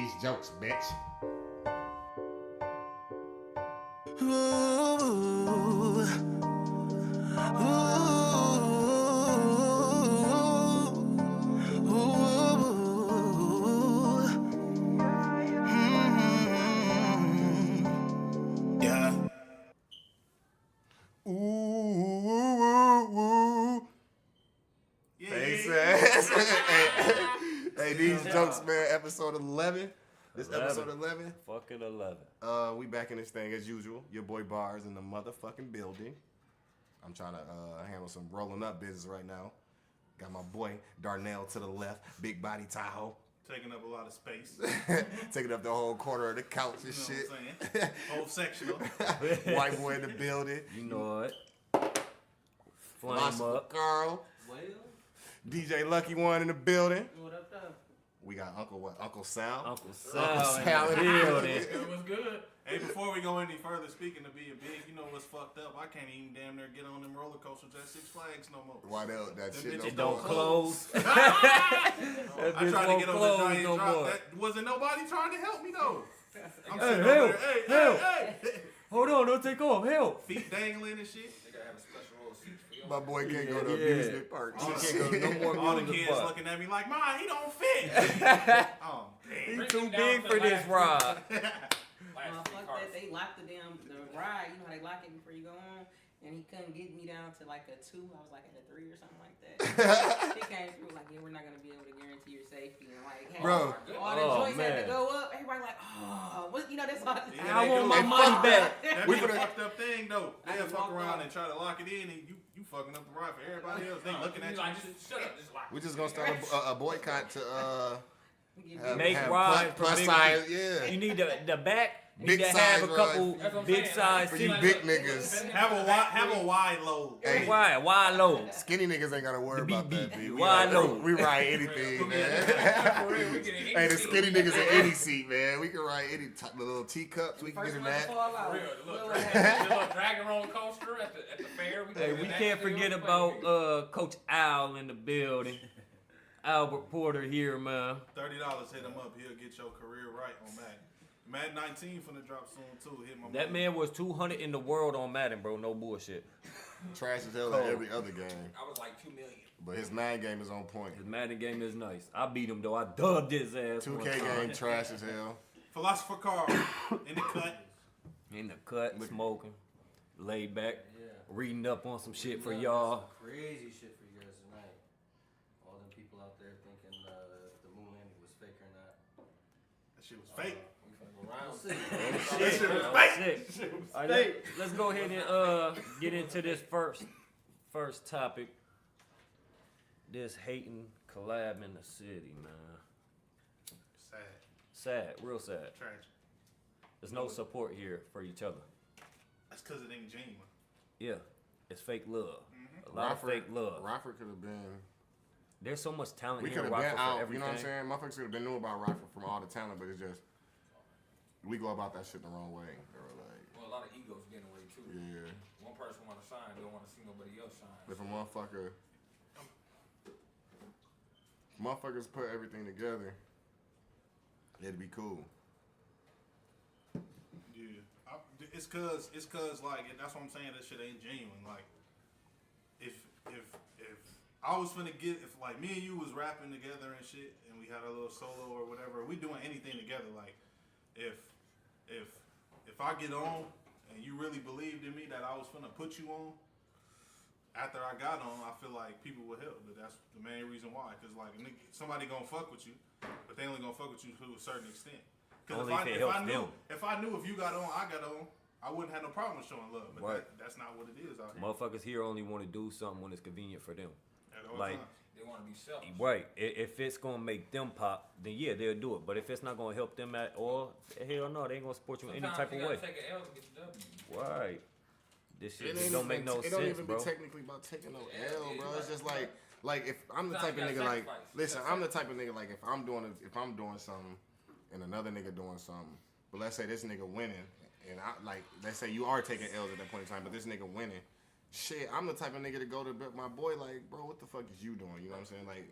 these jokes, bitch. Ooh, ooh, ooh, yeah. Ooh, ooh, ooh, ooh. Yeah. Thanks, man. hey, these jokes, man. Episode 11. This 11. episode 11. Fucking 11. We back in this thing as usual. Your boy Bars in the motherfucking building. I'm trying to handle some rolling up business right now. Got my boy Darnell to the left, big body Tahoe. Taking up a lot of space. Taking up the whole corner of the couch and You know shit. what I'm saying? Whole sectional. White boy in the building. You know it. Flame Philosopher up. Karl. Well, DJ Lucky One in the building. what up, though? We got Uncle what? Uncle Sal. Uncle Sal Sal in the in the building. It was good. Hey, before we go any further, speaking of being big, you know what's fucked up? I can't even damn near get on them roller coasters at Six Flags no more. Why that Them shit bitches It don't don't close? close. I bitch tried to won't get on the close giant no drop. more. That wasn't nobody trying to help me though. I'm Hey, sitting help, over there. Hey, help. hey. Hold on, don't take off. Help. Feet dangling and shit. They gotta have a special roll of seats for y'all. My boy can't go to Yeah. amusement parks. He can't go to no more All the amusement kids park. looking at me like, "Ma, he don't fit." Oh, He damn. too big for this ride. Fuck that. They locked the ride. You know how they lock it before you go on? And he couldn't get me down to like a 2. I was like at a 3 or something like that. He came through like, yeah, we're not gonna be able to guarantee your safety. And like, hey, Bro. all the Oh, joints had man. to go up. Everybody like, oh, what? You know that's all. Yeah, I they want do. my They money fuck back. That We be a finna- fucked up thing though. I They'll just fuck walked around off. and try to lock it in, and you fucking up the ride for everybody else. They looking at you. Like, just shut up, just lock. We just gonna start a boycott to Make have rides for plus bigger size, people. yeah. You need the back. Big Need to size have a rides. couple That's what I'm big saying. size For you seats. big niggas. Have a wide load. Hey. Why? Why low? Skinny niggas ain't gotta worry The about BB. that, B. Why no? We ride anything, man. Hey, the skinny niggas in any seat, man. We can ride any the little teacups. We can get in that. Little Dragon roller coaster at the fair. Hey, we can't forget about Coach Al in the building. Albert Porter here, man. $30 hit him up. He'll get your career right on Madden. Madden 19 finna drop soon too. Hit my That man was 200 in the world on Madden, bro. No bullshit. Trash as hell in every other game. I was like 2 million. But his 9 game is on point. His Madden game is nice. I beat him though. I dubbed his ass. 2K one time. game trash as hell. Philosopher Karl in the cut. In the cut, smoking, laid back, Yeah. reading up on some shit for y'all. Crazy shit for you guys tonight. All them people out there thinking if the moon landing was fake or not. That shit was fake. We finna go around. See. That shit was Oh, fake. shit. All right, let's go ahead and get into this first topic. This hating collab in the city, man. Sad. Sad, real sad. Tragic. There's no support here for each other. That's because it ain't genuine. Yeah, it's fake love. A lot of fake love. Rockford could have been. There's so much talent We here could in have been Rockford for out. You everything. know what I'm saying? Motherfuckers could have been knew about Rockford from all the talent, but it's just we go about that shit the wrong way. Or like, Well, a lot of egos getting away too. yeah, One person want to shine, don't want to see nobody else shine. if a motherfuckers put everything together, it'd be cool. Yeah. It's cause like that's what I'm saying. That shit ain't genuine. Like if I was finna get if like me and you was rapping together and shit, and we had a little solo or whatever, we doing anything together. Like if I get on and you really believed in me that I was finna put you on. After I got on, I feel like people would help, but that's the main reason why. Cause like somebody gonna fuck with you, but they only gonna fuck with you to a certain extent. Cause Only if it helps them. if I knew if you got on, I got on, I wouldn't have no problem with showing love. But Right. that's not what it is out here. Motherfuckers here only want to do something when it's convenient for them. At all like- times. They want to be selfish. Right. If it's gonna make them pop, then yeah, they'll do it. But if it's not gonna help them at all, hell no, they ain't gonna support you in any Sometimes type you of gotta way. take an L to get the W. Right. This shit It just ain't don't make no it don't sense, even bro. be technically about taking no Yeah, L, it bro. is It's just about- like if I'm the Sometimes type of you nigga gotta like sacrifice. listen, You I'm the gotta type of nigga like if I'm doing something and another nigga doing something, but let's say this nigga winning and I like let's say you are taking L's at that point in time, but this nigga winning, shit, I'm the type of nigga to go to my boy like, bro, what the fuck is you doing? You know what I'm saying? Like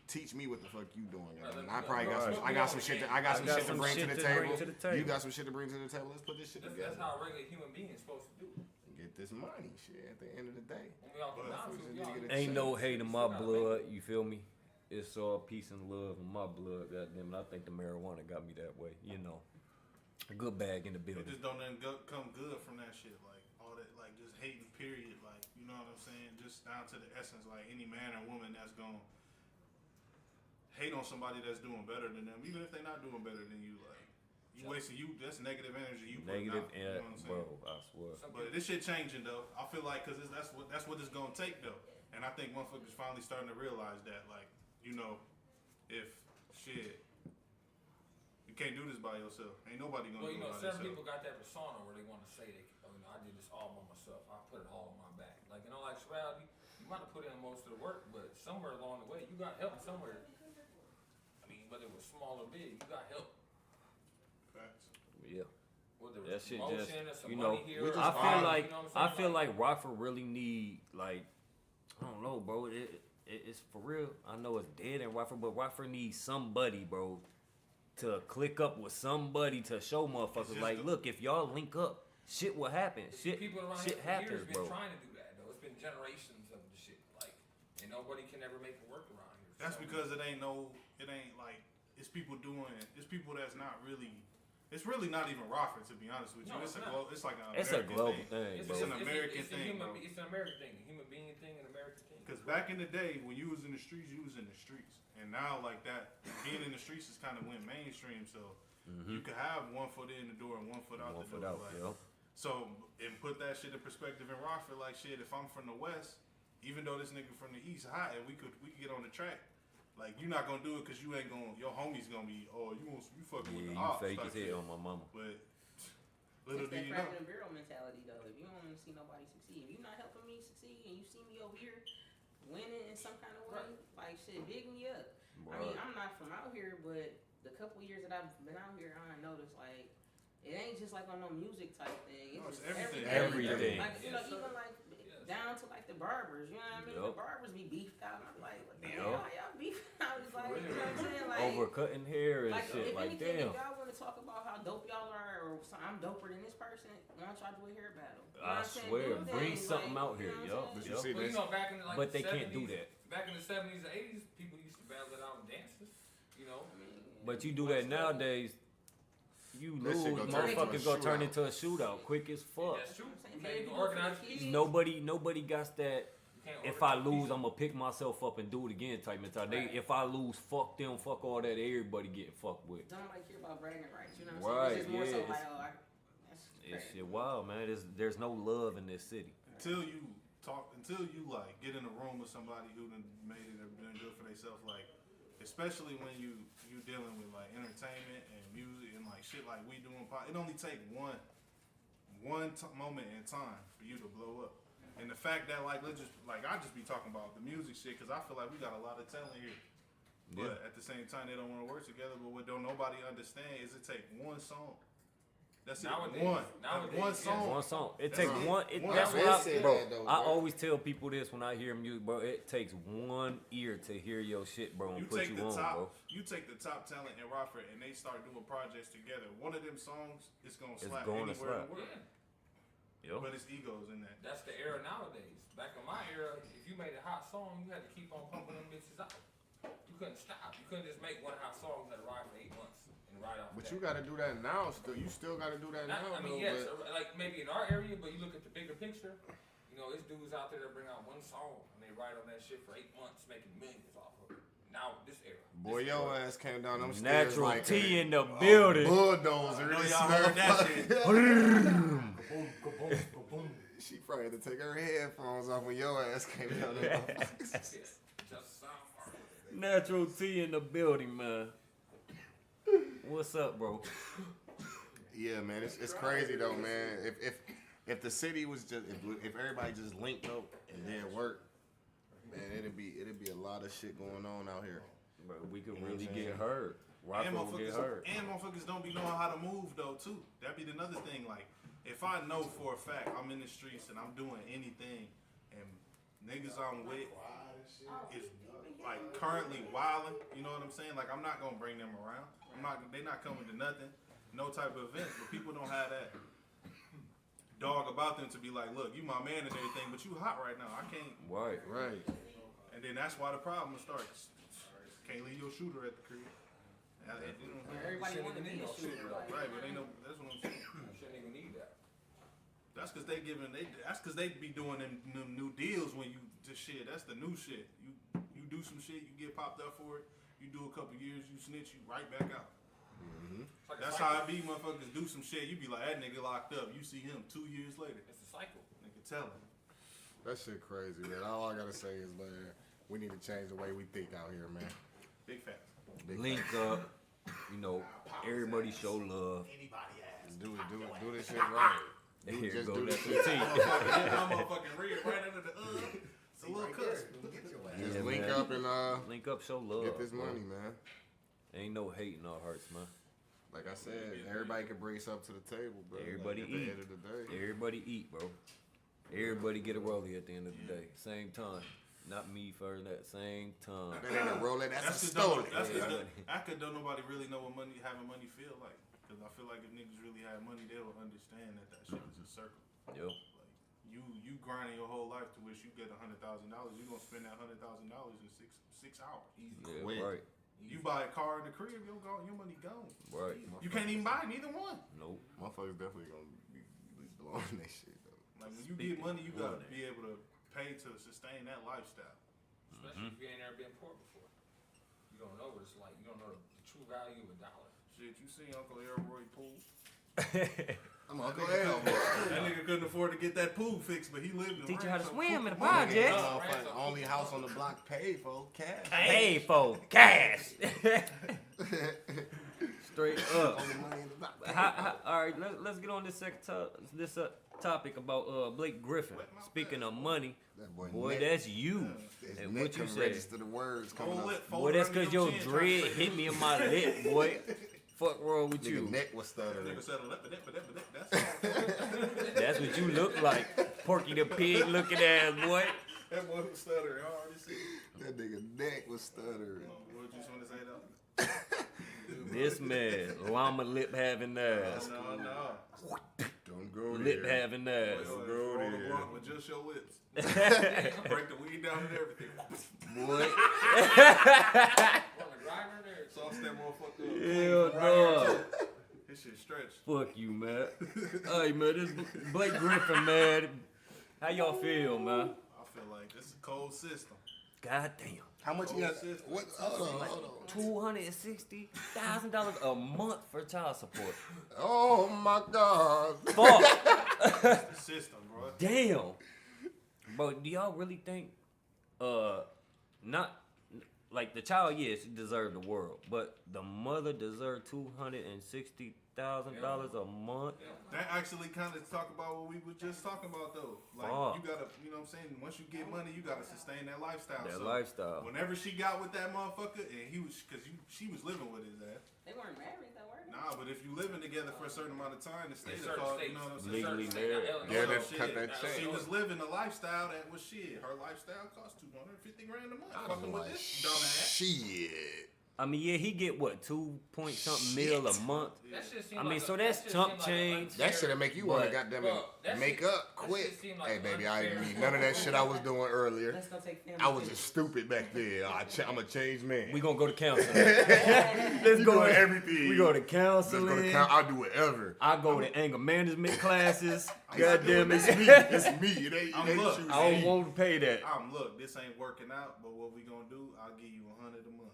teach me what the fuck you doing. Right, I probably got right. some. I got some shit. I got some shit to bring to the table. to the table. You got some shit to bring to the table. Let's put this shit That's together. how a regular human being is supposed to do. Get this money, shit. At the end of the day, When we all come down to it, y'all. Ain't no hate in my blood, you feel me? It's all peace and love in my blood, goddamn it. I think the marijuana got me that way, you know. A good bag in the It building. just don't nothing come good from that shit. Like all that, like just hating. Period. Like you know what I'm saying. Just down to the essence. Like any man or woman that's gonna hate on somebody that's doing better than them, even if they're not doing better than you. Like you wasting that's negative energy. You putting Negative out, you know what I'm saying? bro, I swear. But this shit changing though. I feel like because that's what it's gonna take though. And I think motherfuckers finally starting to realize that. Like you know, if shit. You can't do this by yourself. Ain't nobody gonna Well, do you it know, by certain themselves. people got that persona where they want to say I did this all by myself. I put it all on my back. Like in all actuality, you might have put in most of the work, but somewhere along the way, you got help somewhere. I mean, whether it was small or big, you got help. Facts. Yeah. Whether it That was shit promotion just, or some you know, money here, we or just I feel are, like, you know what I'm I saying? feel like Rockford really need, like, I don't know, bro. It's for real. I know it's dead in Rockford, but Rockford needs somebody, bro, to click up with somebody to show motherfuckers, like, look, if y'all link up, shit will happen. Shit, people around shit here for happens, years been bro. trying to do that though. It's been generations of the shit, like, and nobody can ever make it work around here. That's So, because it ain't like it's people doing it's people that's not really. It's really not even Rockford, to be honest with you. No, it's it's a not. it's like an It's a American global thing. thing, It's bro. an American thing, bro. It's an American thing, a human being thing, an American thing. Because back in the day, when you was in the streets, you was in the streets, and now like that, being in the streets is kind of went mainstream. So you could have 1 foot in the door and 1 foot out One the foot door. out, like, yo. So and put that shit in perspective in Rockford, like shit. If I'm from the West, even though this nigga from the East hot, and we could get on the track. Like you not gonna do it because you ain't gonna. Your homie's gonna be. Oh, you fucking with the Yeah, you ops. fake type as shit. hell on my mama. But little It's do that you know. Franklin Bureau mentality though. If you don't want to see nobody succeed, if you're not helping me succeed and you see me over here winning in some kind of way, like shit, big me up. I mean, I'm not from out here, but the couple years that I've been out here, I noticed like it ain't just like on no music type thing. No, it's just everything. Everything. Like you know, Yes, sir. even like down to like the barbers. You know what I mean? Yup. The barbers be beefed out. And I'm like, what the Yup. hell? Y'all beefed out? It's like, you know what I'm saying? Like, Overcutting hair and like shit, if like, anything, damn. if y'all want to talk about how dope y'all are, or I'm doper than this person, why don't y'all do a hair battle? You know I what I'm saying? swear, Do bring things, something like, out here, you know yup. what I'm But you saying? see Well, this? you know, back in the, like But the they can't do 70s, that. Back in the 70s and 80s, people used to battle it out in dances. You know, But you do that nowadays, you That lose. shit gonna turn into a Motherfuckers gonna turn shootout. into a shootout quick as fuck. that's true. I'm saying, You maybe can't do even it for organize. the kids. Nobody got that. You can't If I organize lose, people. I'm gonna pick myself up and do it again type mentality. Right. If I lose, fuck them, fuck all that. Everybody getting fucked with. Don't nobody care about bragging rights. You know what I'm saying? It's just more so Right, like, yeah, oh, that's It's crazy. shit wild, man. There's no love in this city. Until you like get in a room with somebody who done made it or done good for themselves, like especially when you dealing with like entertainment and music and like shit like we doing. It only take one moment in time for you to blow up. And the fact that like let's just like I just be talking about the music shit because I feel like we got a lot of talent here. But at the same time, they don't want to work together. But what don't nobody understand is it take one song. That's it. Nowadays- One yes. song. One song. It That's takes it. one. One. That's I've what said bro. that, though, I bro. always tell people this when I hear music, bro. It takes one ear to hear your shit, bro, and You put take you the on, top, bro. you take the top talent in Rockford, and they start doing projects together. One of them songs is gonna It's slap gonna anywhere in slap. the world. Yeah, Yo. But it's egos in that. that's the era nowadays. Back in my era, if you made a hot song, you had to keep on pumping them bitches out. You couldn't stop. You couldn't just make one hot song that ride for 8 months and ride off. But that. you gotta do that now. Still, you still gotta do that now. I mean, though, yes, but- like maybe in our area, but you look at the bigger picture. You know, it's dudes out there that bring out one song and they ride on that shit for 8 months, making millions off of it. Now this era, Boy, this your era. ass came down them stairs Natural like T a in the building. bulldozer. know This y'all heard that motherfucker. shit. She probably had to take her headphones off when your ass came down there. Just sound hard. Natural T in the building, man. What's up, bro? Yeah, man, it's crazy though, man. If the city was just if everybody just linked up and did work, man, it'd be a lot of shit going on out here. Bro, we could You know what really I'm get saying? hurt. Rockford will get hurt. And motherfuckers don't be knowing how to move though too. That'd be another thing. Like if I know for a fact I'm in the streets and I'm doing anything, and niggas I'm with is like currently wilding. You know what I'm saying? Like I'm not gonna bring them around. They not coming to nothing, no type of events. But people don't have that dog about them to be like, look, you my man and everything, but you hot right now. I can't. Right. And then that's why the problem starts. Can't leave your shooter at the crib. Everybody want to be a shooter. Right, but ain't no. That's what I'm saying. You shouldn't even need that. That's because they be doing them new deals when you just shit. That's the new shit. You do some shit, you get popped up for it. You do a couple years, you snitch, you right back out. Like That's how it be. Motherfuckers do some shit. You be like, that nigga locked up. You see him 2 years later. It's a cycle. Nigga tell him. That shit crazy, man. All I gotta say is, man, we need to change the way we think out here, man. Big facts. Link up. You know, everybody show love. Do this shit right. Here just go do that this shit. petite. I'm motherfucking red right under the It's a little cuss. Just Yeah, link man. up and Link up, show love. get this bro. money, man. Ain't no hate in our hearts, man. Like I said, everybody can bring something to the table, bro. Everybody like, at eat. the end of the day. Everybody eat, bro. Everybody get a rollie at the end of the day. Same time. Not me for that. Same time. That ain't a rolling, that's a That's stolen. I could don't nobody really know what having money feel like. Because I feel like if niggas really had money, they would understand that shit is a circle. Yo. Like you grinding your whole life to wish you get $100,000. You gonna spend that $100,000 in six hours. Easy. Yeah, Quick. right. You buy a car in the crib, your money gone. Right. You can't even buy neither one. Nope. Motherfuckers definitely gonna be blowing that shit, though. Like when you get money, you gotta be able to pay to sustain that lifestyle. Especially if you ain't never been poor before. You don't know what it's like. You don't know the true value of a dollar. Shit, you see Uncle Elroy pool? I'm Uncle L. That nigga couldn't afford to get that pool fixed, but he lived in Teach you how to ranch, so swim pool in the money. projects. Only house on the block paid for cash. Hey, for cash. Straight up. Only money in the block. All right, let's get on this topic about Blake Griffin. Speaking of money, That boy, neck, that's you. his And neck what you can say? register the words coming Whole up. lip Boy, folded that's under cause your chin, trying dread to say- hit me in my lip, boy. Fuck wrong with Nigga you? neck was stuttering. Nigga said, that's all. That's what you look like. Porky the Pig looking ass, boy. That boy was stuttering hard as shit. That nigga neck was stuttering. What you just want to say though? This man, llama lip having ass. No. Don't go Lip there. having ass. Roll there. the blunt with just your lips. Break the weed down and everything. Boy. On the grinder there. Sauce that motherfucker up. Hell Clean from no. right here. This shit stretched. Fuck you, man. Hey, man, this Blake Griffin, man. How y'all feel, man? I feel like this is a cold system. God damn. How much you got? What? Hold on. $260,000 a month for child support. Oh my God. Fuck. The system, bro. Damn. Bro, do y'all really think, not, like the child, yes, she deserved the world, but the mother deserved $260,000 a month? That actually kind of talk about what we were just talking about though. Like Fuck. you gotta, you know what I'm saying? Once you get money, you gotta sustain that lifestyle. That So lifestyle. Whenever she got with that motherfucker, and she was living with his ass. They weren't married though, were they? Nah, but if you living together for a certain amount of time, the state Certain called, states. you know what I'm saying? Legally Certain married. states, Yeah, Illinois, they shit. cut that check. She was living a lifestyle that was shit. Her lifestyle cost $250 grand a month. Fucking with this dumbass. Shit. I mean, yeah, he get what, 2-point-something mil a month? That shit seem I mean, like so a- that's that shit chump seem like change. an That shit'll make you wanna But- goddamn Bro, that make shit- up that quick. shit seem like Hey an baby, I didn't unfair- need none of that shit I was doing earlier. Let's go take family. I was just stupid back then. I'm a changed man. We gonna go to counseling. Let's Let's You go doing to everything. We go to Let's counseling. go to count. I'll do whatever. I go to anger management classes. I'm God not damn doing it. It's me. It ain't, I'm it ain't look, you. I don't want to pay that. Look, this ain't working out, but what we gonna do? I'll give you $100 a month.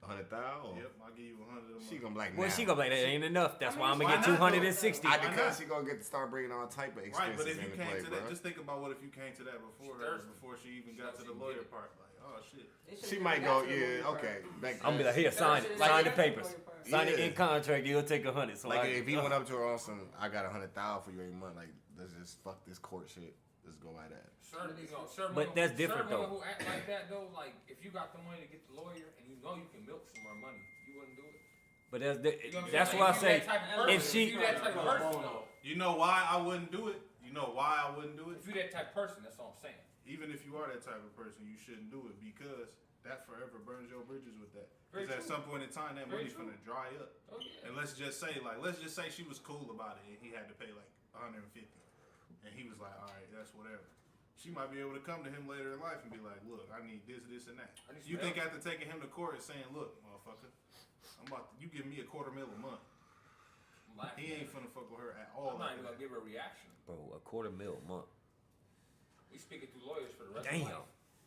100,000. Yep, I'll give you $100 a month. She gonna be like, Well, nah. she gonna be like, that ain't enough. That's why I'm why gonna get not, though? 260. I Why because not? she gonna get to start bringing all type of Right, expenses but if you into came play, to bro. that, just think about what if you came to that before her, before she even got to the lawyer part. Like, oh shit. She might go, yeah, okay. Back I'm gonna be like, here, sign it. Like- Sign the papers. Sign it Yeah. in contract. You'll take 100. So Like I, if he went up to her on some, I got 100,000 for you every month. Like, let's just fuck this court shit. Let's go by that. Certain, you know, certain But women, that's different, certain though. women who act like that though, like if you got the money to get the lawyer and you know you can milk some more money, you wouldn't do it. but You know what I'm that's saying? why I Like, say, you that type of person, if she- you that type of person, though. You know why I wouldn't do it? You You know why I wouldn't do it? If you're that type of person, that's all I'm saying. Even if you are that type of person, you shouldn't do it because that forever burns your bridges with that. Very Because at true. some point in time, that Very money's true. gonna dry up. Oh yeah. And let's just say she was cool about it, and he had to pay like $150, and he was like, all right, that's whatever. She might be able to come to him later in life and be like, look, I need this, this, and that. I need some You think help. after taking him to court and saying, look, motherfucker, you give me $250,000 a month. I'm laughing He at ain't it. finna fuck with her at all. I'm not Like even that. gonna give her a reaction. Bro, $250,000 a month. We speaking through lawyers for the rest Damn. of life.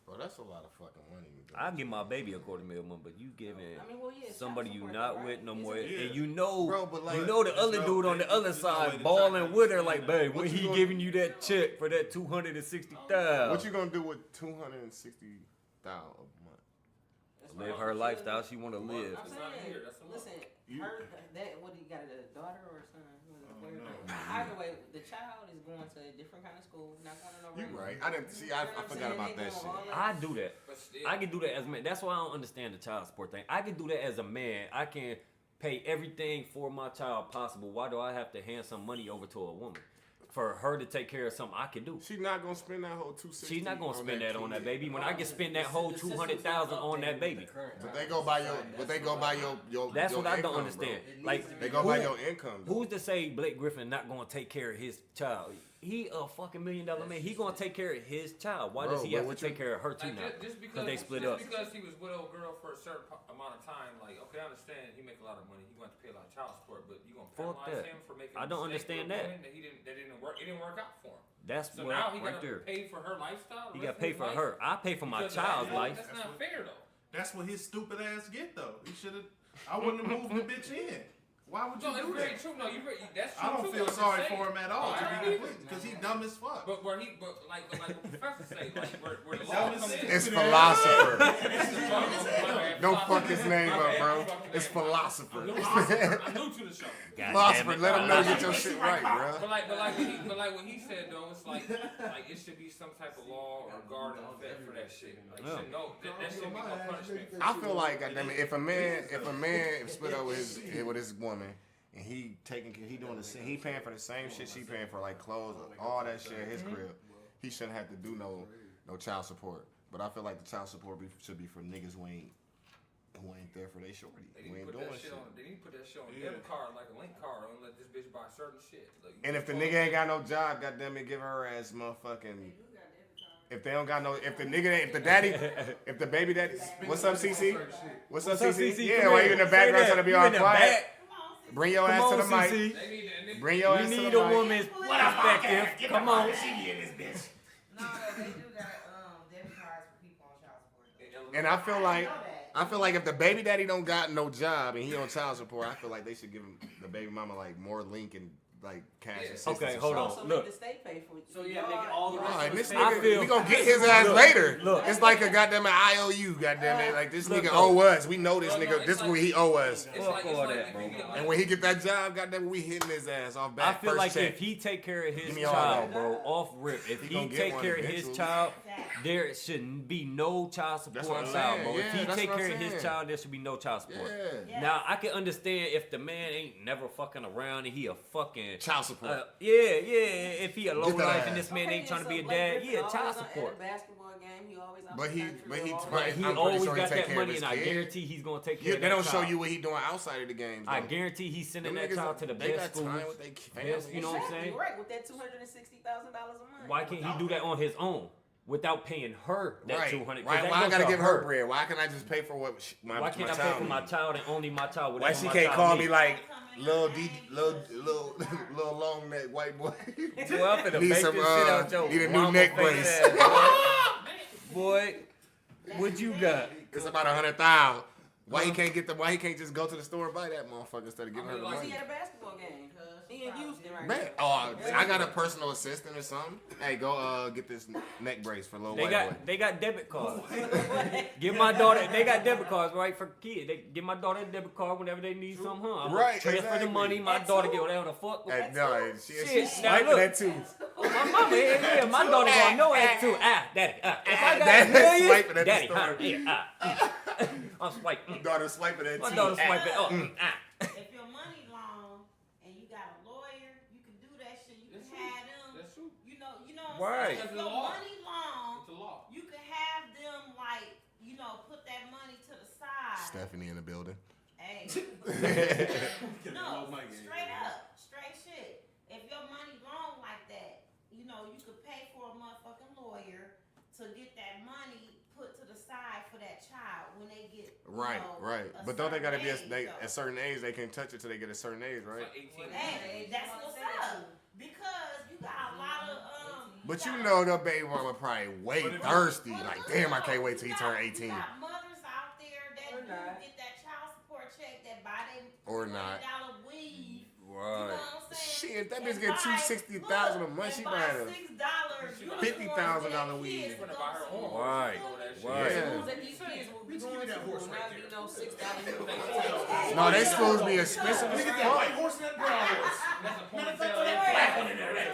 Bro, that's a lot of fucking money. I give my baby $250,000 a month, but you giving I mean, well, yeah, somebody you child not support, with right? no It's more, a- Yeah. and you know, Bro, but like, you know the there's other no- dude on the there's other no way side to balling track with her that. like, babe, What when you he gonna- giving you that check for that $260,000? What you gonna do with $260,000 a month? That's Live fine. her lifestyle she want to live. I'm That's not saying, here, that's a listen, You- what he got, a daughter or a son? I don't know. Either way, the child is going to a different kind of school, not going to no You regular. right. I didn't see. I forgot about that shit. I do that. But still, I can do that as a man. That's why I don't understand the child support thing. I can do that as a man. I can pay everything for my child possible. Why do I have to hand some money over to a woman for her to take care of something I can do? She's not gonna spend that whole $260,000. She's not gonna spend that on that kid. baby. When I can spend that whole $200,000 on that baby, But they go by your. that's your what I income, don't understand. bro. Like, They go by your income. Though. who's to say Blake Griffin not gonna take care of his child? He a fucking $1 million man. He gonna take care of his child. Why Bro, does he but have to what you- take care of her too like, now? just because they split just up. because he was with old girl for a certain amount of time, like, okay, I understand he make a lot of money. He going to pay a lot of child support, but you gonna Fuck penalize that. him for making I a don't mistake understand with a that. woman that didn't work. It didn't work out for him. That's So what now he right got to there. pay for her lifestyle. He the got rest of paid his for life her. I pay for my because of child's that. life. That's not fair though. That's what his stupid ass get though. He should have. I wouldn't have moved the bitch in. Why would you No, it's do very that? true. No, that's true. I don't too, feel but I'm sorry just for saying. him at all, No, to I be don't complete, either. because he dumb as fuck. But like what Professor say, like where the That law was comes in. it. It's philosopher. Don't Don't fuck his name up, bro. It's philosopher. I'm new to the show. God Philosopher. damn it. Let him know to get your shit right, bro. But like what he said though, it's like it should be some type of law or guard and effect for that shit. Like Yeah. that should be no punishment. I feel like, goddamn it, if a man split up with his woman and he doing he paying for the same shit she paying for, like clothes, all that shit at his crib, he shouldn't have to do no child support. But I feel like the child support should be for niggas who ain't there for they shorty, They who need ain't to put doing that shit. shit on. They need to put that shit on a Yeah. debit card, like a link card, and let this bitch buy certain shit. Like, And if the nigga ain't got no job, goddamn it, give her ass motherfucking. If they don't got no, if the baby daddy, what's up, CC? What's up, CC? Yeah, Come why here. you in the Say background that. trying to be You all in the quiet? back. Bring your Come ass to on, the mic. CC. they need Bring your ass We to need the a mic. woman's perspective. Come on. No, they do got debit cards for people on child support. And I feel like, know that. if the baby daddy don't got no job and he on child support, I feel like they should give him the baby mama like more link and like cash Yeah. assistance. Okay, and hold shit. on. Also, Look. make the state pay for it. So yeah, make all the rest Right, of this the I nigga, feel- we gonna get his ass Look, later. look. It's like a goddamn IOU, goddamn it. Like this Look, nigga though. owe us. We know this No, no, nigga. it's This is like- what he owe us. It's Fuck all that, if bro. you get like, And when he get that job, goddamn, we hitting his ass off back. I feel first like check. if he take care of his Give me all child, that. bro, off rip, if He he gonna get take one care of his eventually. child, there shouldn't be no child That's support what I'm allowed, saying. bro. Yeah, If he that's take what I'm care of his saying. child, there should be no child support. Yeah. Now I can understand if the man ain't never fucking around and he a fucking Child support. yeah. If he a low Get that life ass. and this man ain't trying to be a Blake dad, Griffin yeah, always child At support. a basketball game, he always out But the he- country but he- or all But that. he I'm pretty always sure he got take that care of money, his and I kid. guarantee he's gonna take care Yeah, of they that don't show child. you what he doing outside of the games. I though. guarantee he's sending Them that niggas, child to the they best got time schools. with they Best, families. you know what I'm Exactly saying? right with that $260,000 a month. Why can't he do that on his own without paying her that Right. $200? Why I gotta give her bread? Why can't I just pay for what my Why can't my I pay child for my needs? child and only my child? Why whatever she my can't child call me needs? like little long neck white boy? Boy, I'm finna Need make some, this shit out your need a new mama neck face brace. ass, boy. What you got? It's about 100,000. Why he can't just go to the store and buy that motherfucker instead of giving her the Because money? he at a basketball game. He in Houston right Man, now. I got a personal assistant or something. Hey, go get this neck brace for little They white boy. got debit cards. Give my daughter. They got debit cards right for kids. They give my daughter a debit card whenever they need something. Huh? I'm Right, transfer exactly. the money. My That daughter too. get whatever the fuck. Hey, no, she Shit, swiping now look. that too. My mama, yeah, my daughter gonna know that too. Daddy, if I got Daddy millions, swiping at the daddy, store. I'm swiping. Daughter swiping that My too. daughter swiping. If your money long and you got a lawyer, you can do that shit. You can have them. That's true. Right. If It's your a law. money long, It's a law. you can have them like, you know, put that money to the side. Stephanie in the building. Hey. Get No, that low mic in straight here, up, straight shit. If your money long like that, you know, you could pay for a motherfucking lawyer to get that money put to the side for that child when they get Right, you know, right. a But don't they gotta be certain age, a certain age? They can touch it till they get a certain age, right? It's like 18. Hey, that's what's up. Because you got a lot of But you got- know the baby mama probably way But if- thirsty. But Like, look, damn, I can't wait till he you turn got- 18. You got mothers out there that Or do not. get that child support check that buy them Or not. $20 weave. You know Right. what I'm saying? Shit, that And bitch get buy- $260,000 a month. look, She and buying buy a $6 $50,000 weed. She's gonna buy her own. Right. Right. Schools that these kids will be Just give going me that to horse will right not there. be no $6 No, they schools be expensive as Look at that fuck. white horse and that brown horse. That's a Matter of ponytail. fact, That black one in there. that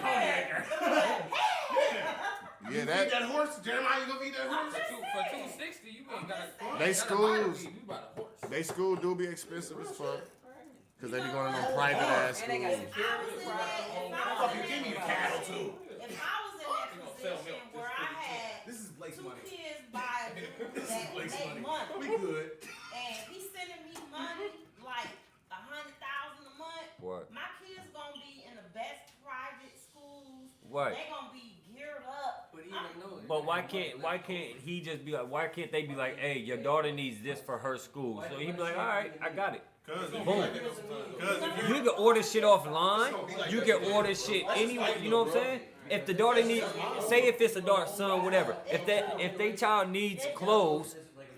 Yeah, Feed that that horse, Jeremiah. You gonna feed that horse? For 260, you ain't gotta. They schools. You bought a horse. they school do be expensive as fuck. Cause they be going to them private ass And they got schools. security. Fuck you, give me the cattle too. If I was in that position where I had This is Blake's two money. kids by This is that Blake's make money. money, We good. and he's sending me money like $100,000 a month, What? my kids gonna be in the best private schools. Right. They gonna be geared up. But he don't know it. But why can't he just be like, why can't they be like, hey, your daughter needs this for her school? So he be like, all right, I got it. Cause if Boom. if You can order shit offline. You can order shit anywhere. You know what I'm saying? If the daughter needs, say if it's a daughter, son, whatever. If they child needs clothes,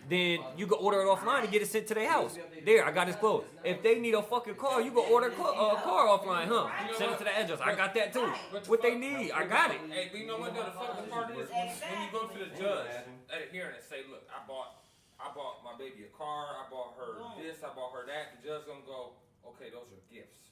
then you can order it offline and get it sent to their house. There, I got his clothes. If they need a fucking car, you can order a car offline, huh? Send it to the address. I got that too. What they need, I got it. Hey, but you know what though? The fucking part is when you go to the judge at a hearing and say, look, I bought my baby a car, I bought her this, I bought her that. The judge gonna go, okay, those are gifts.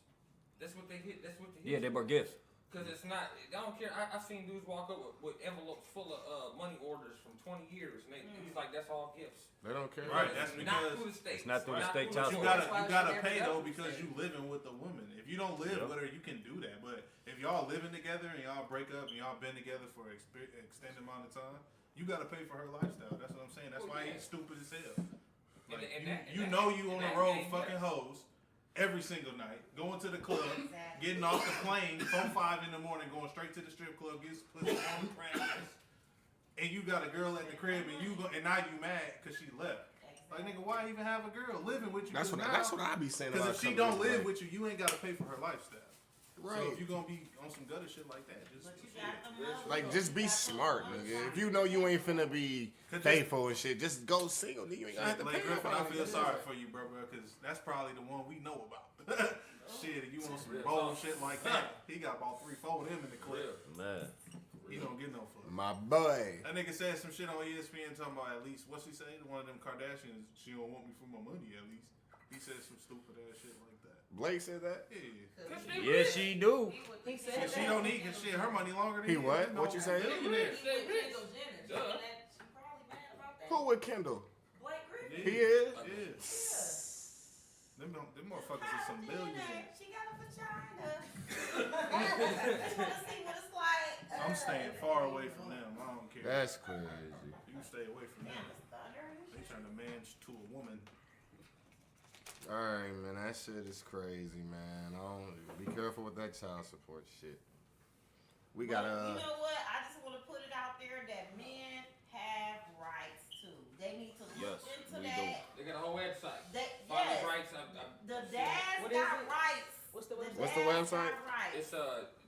That's what they hit. That's what they hit. Yeah, they brought gifts. Cause it's not. I don't care. I seen dudes walk up with envelopes full of money orders from 20 years, and he's like, that's all gifts. They don't care. Right, that's It's not because through the state. It's not through the state through child you support. gotta pay though because you living with the woman. If you don't live with her, you can do that. But if y'all living together and y'all break up and y'all been together for an extended amount of time, you gotta pay for her lifestyle. That's what I'm saying. That's why he's stupid as hell. Like, you know you on the road fucking hoes every single night, going to the club, getting off the plane 4-5 in the morning, going straight to the strip club, gets pussy on the premises, and you got a girl at the crib and now you mad because she left. Like, nigga, why even have a girl living with you? That's what I be saying. Because if she don't live with you, you ain't got to pay for her lifestyle. Right. So if you gonna be on some gutter shit like that, just But you got them others. Like, just be smart, nigga. If you know you ain't finna be faithful and shit, just go single. Nigga, you ain't gonna have to pay like for Griffin, I it. feel sorry for you, bro, because that's probably the one we know about. Shit, if you want some bold shit like that, he got about 3-4 of them in the clip. Man. He don't get no fuck. My boy. That nigga said some shit on ESPN talking about at least, what's he say? One of them Kardashians, she don't want me for my money at least. He said some stupid ass shit like that. Blake said that? Yeah. Yeah, she do. He said She don't need cause shit, her money longer than He his. what? No What you say? billionaire. He with Kendall Jenner. She probably mad about that. Who with Kendall? Blake Griffin. Yeah. He is? Yeah. Them motherfuckers is some billionaires. She got a vagina. I just want to see what it's like. I'm staying far away from them. I don't care. That's crazy. You stay away from them. Damn, it's thunder. They turn a man to a woman. Alright, man, that shit is crazy, man. Be careful with that child support shit. We But gotta. you know what? I just want to put it out there that men have rights too. They need to look Yes, into we that. They got a whole website. Yes. Father's rights. The dads What is got it? rights. What's the website? What's the dads website? got rights. It's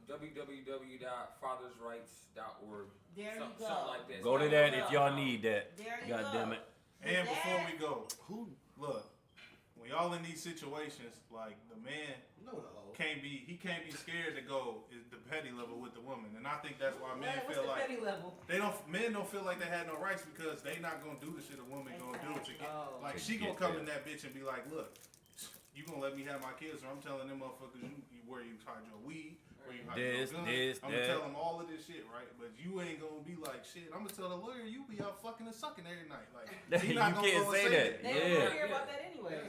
www.fathersrights.org. There you go. Something like that. Go to that if y'all need that. There you God go. damn it. And The before dad- we go, Who? look, when y'all in these situations, like the man can't be scared to go is the petty level with the woman, and I think that's why men What's feel the like petty level? men don't feel like they had no rights because they not gonna do the shit a woman gonna do to get. Oh. Like To she gonna get come there. in that bitch and be like, look, you gonna let me have my kids, or I'm telling them motherfuckers where you hide your weed, where you hide your gun. I'm gonna tell them all of this shit, right? But you ain't gonna be like, shit, I'm gonna tell the lawyer you be out fucking and sucking every night. Like he You not gonna can't go and say that. They Yeah. don't care about that anyway. Yeah,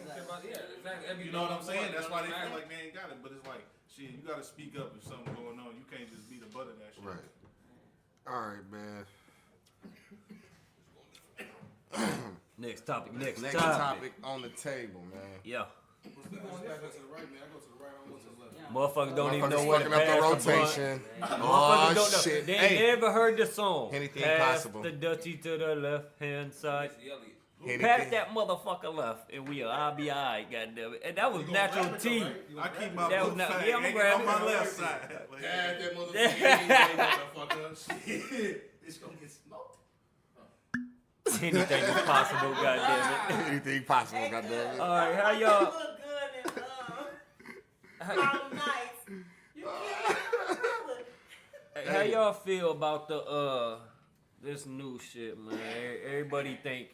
exactly. You know what I'm saying? That's why they feel like they ain't got it. But it's like, shit, you gotta speak up if something going on. You can't just be the butt of that shit. Right. All right, man. Next topic. Next Next topic. topic on the table, man. Yeah. You going back to the right, man. I go to the right, I go to the left. Motherfuckers don't even know Motherfuckers where to fucking up the pass rotation. Motherfuckers Oh, don't know. shit. They Hey, never heard the song. Anything Pass possible. the Dutchie to the left hand side. Missy Elliott. Pass that motherfucker left, and I'll be alright, goddammit. And that was natural T. I keep my That was book not- fat yeah, I'ma grab on it. my left side. Had that motherfucker. Shit. It's gonna get smoked. Anything is possible, goddammit. Anything possible, goddamn it. Alright, how You y'all? look good and all nice. You can't. How y'all feel about the this new shit, man? Everybody think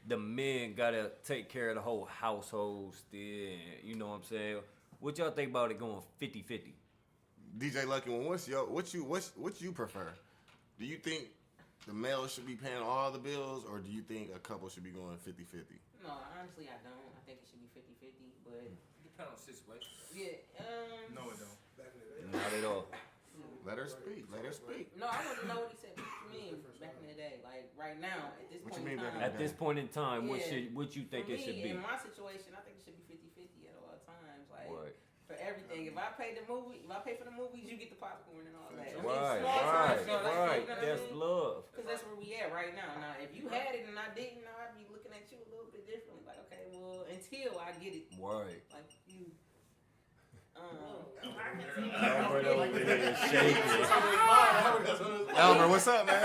the men gotta take care of the whole household still, and you know what I'm saying? What y'all think about it going 50-50? DJ Lucky One, what you prefer? Do you think the male should be paying all the bills, or do you think a couple should be going 50-50? No, honestly, I don't. I think it should be 50-50, but Depend on the situation. yeah, No, it don't. Not at all. Let her speak. Let her speak. no, I want to know what he said. What you mean back in the day? Like right now, at this What point you mean in back time. in At this point in time, what Yeah. you think For it should me, be? in my situation, I think it should be 50-50 at all times. Like Right. for everything. If I pay the movie, if I pay for the movies, you get the popcorn and all that. I mean, Right, small right, time shit, like, right. you know what I That's mean? love. Cause that's where we at right now. Now, if you had it and I didn't, now I'd be looking at you a little bit differently. Like, okay, well, until I get it, Right. like you. Albert over here shaking. Albert, what's up, man?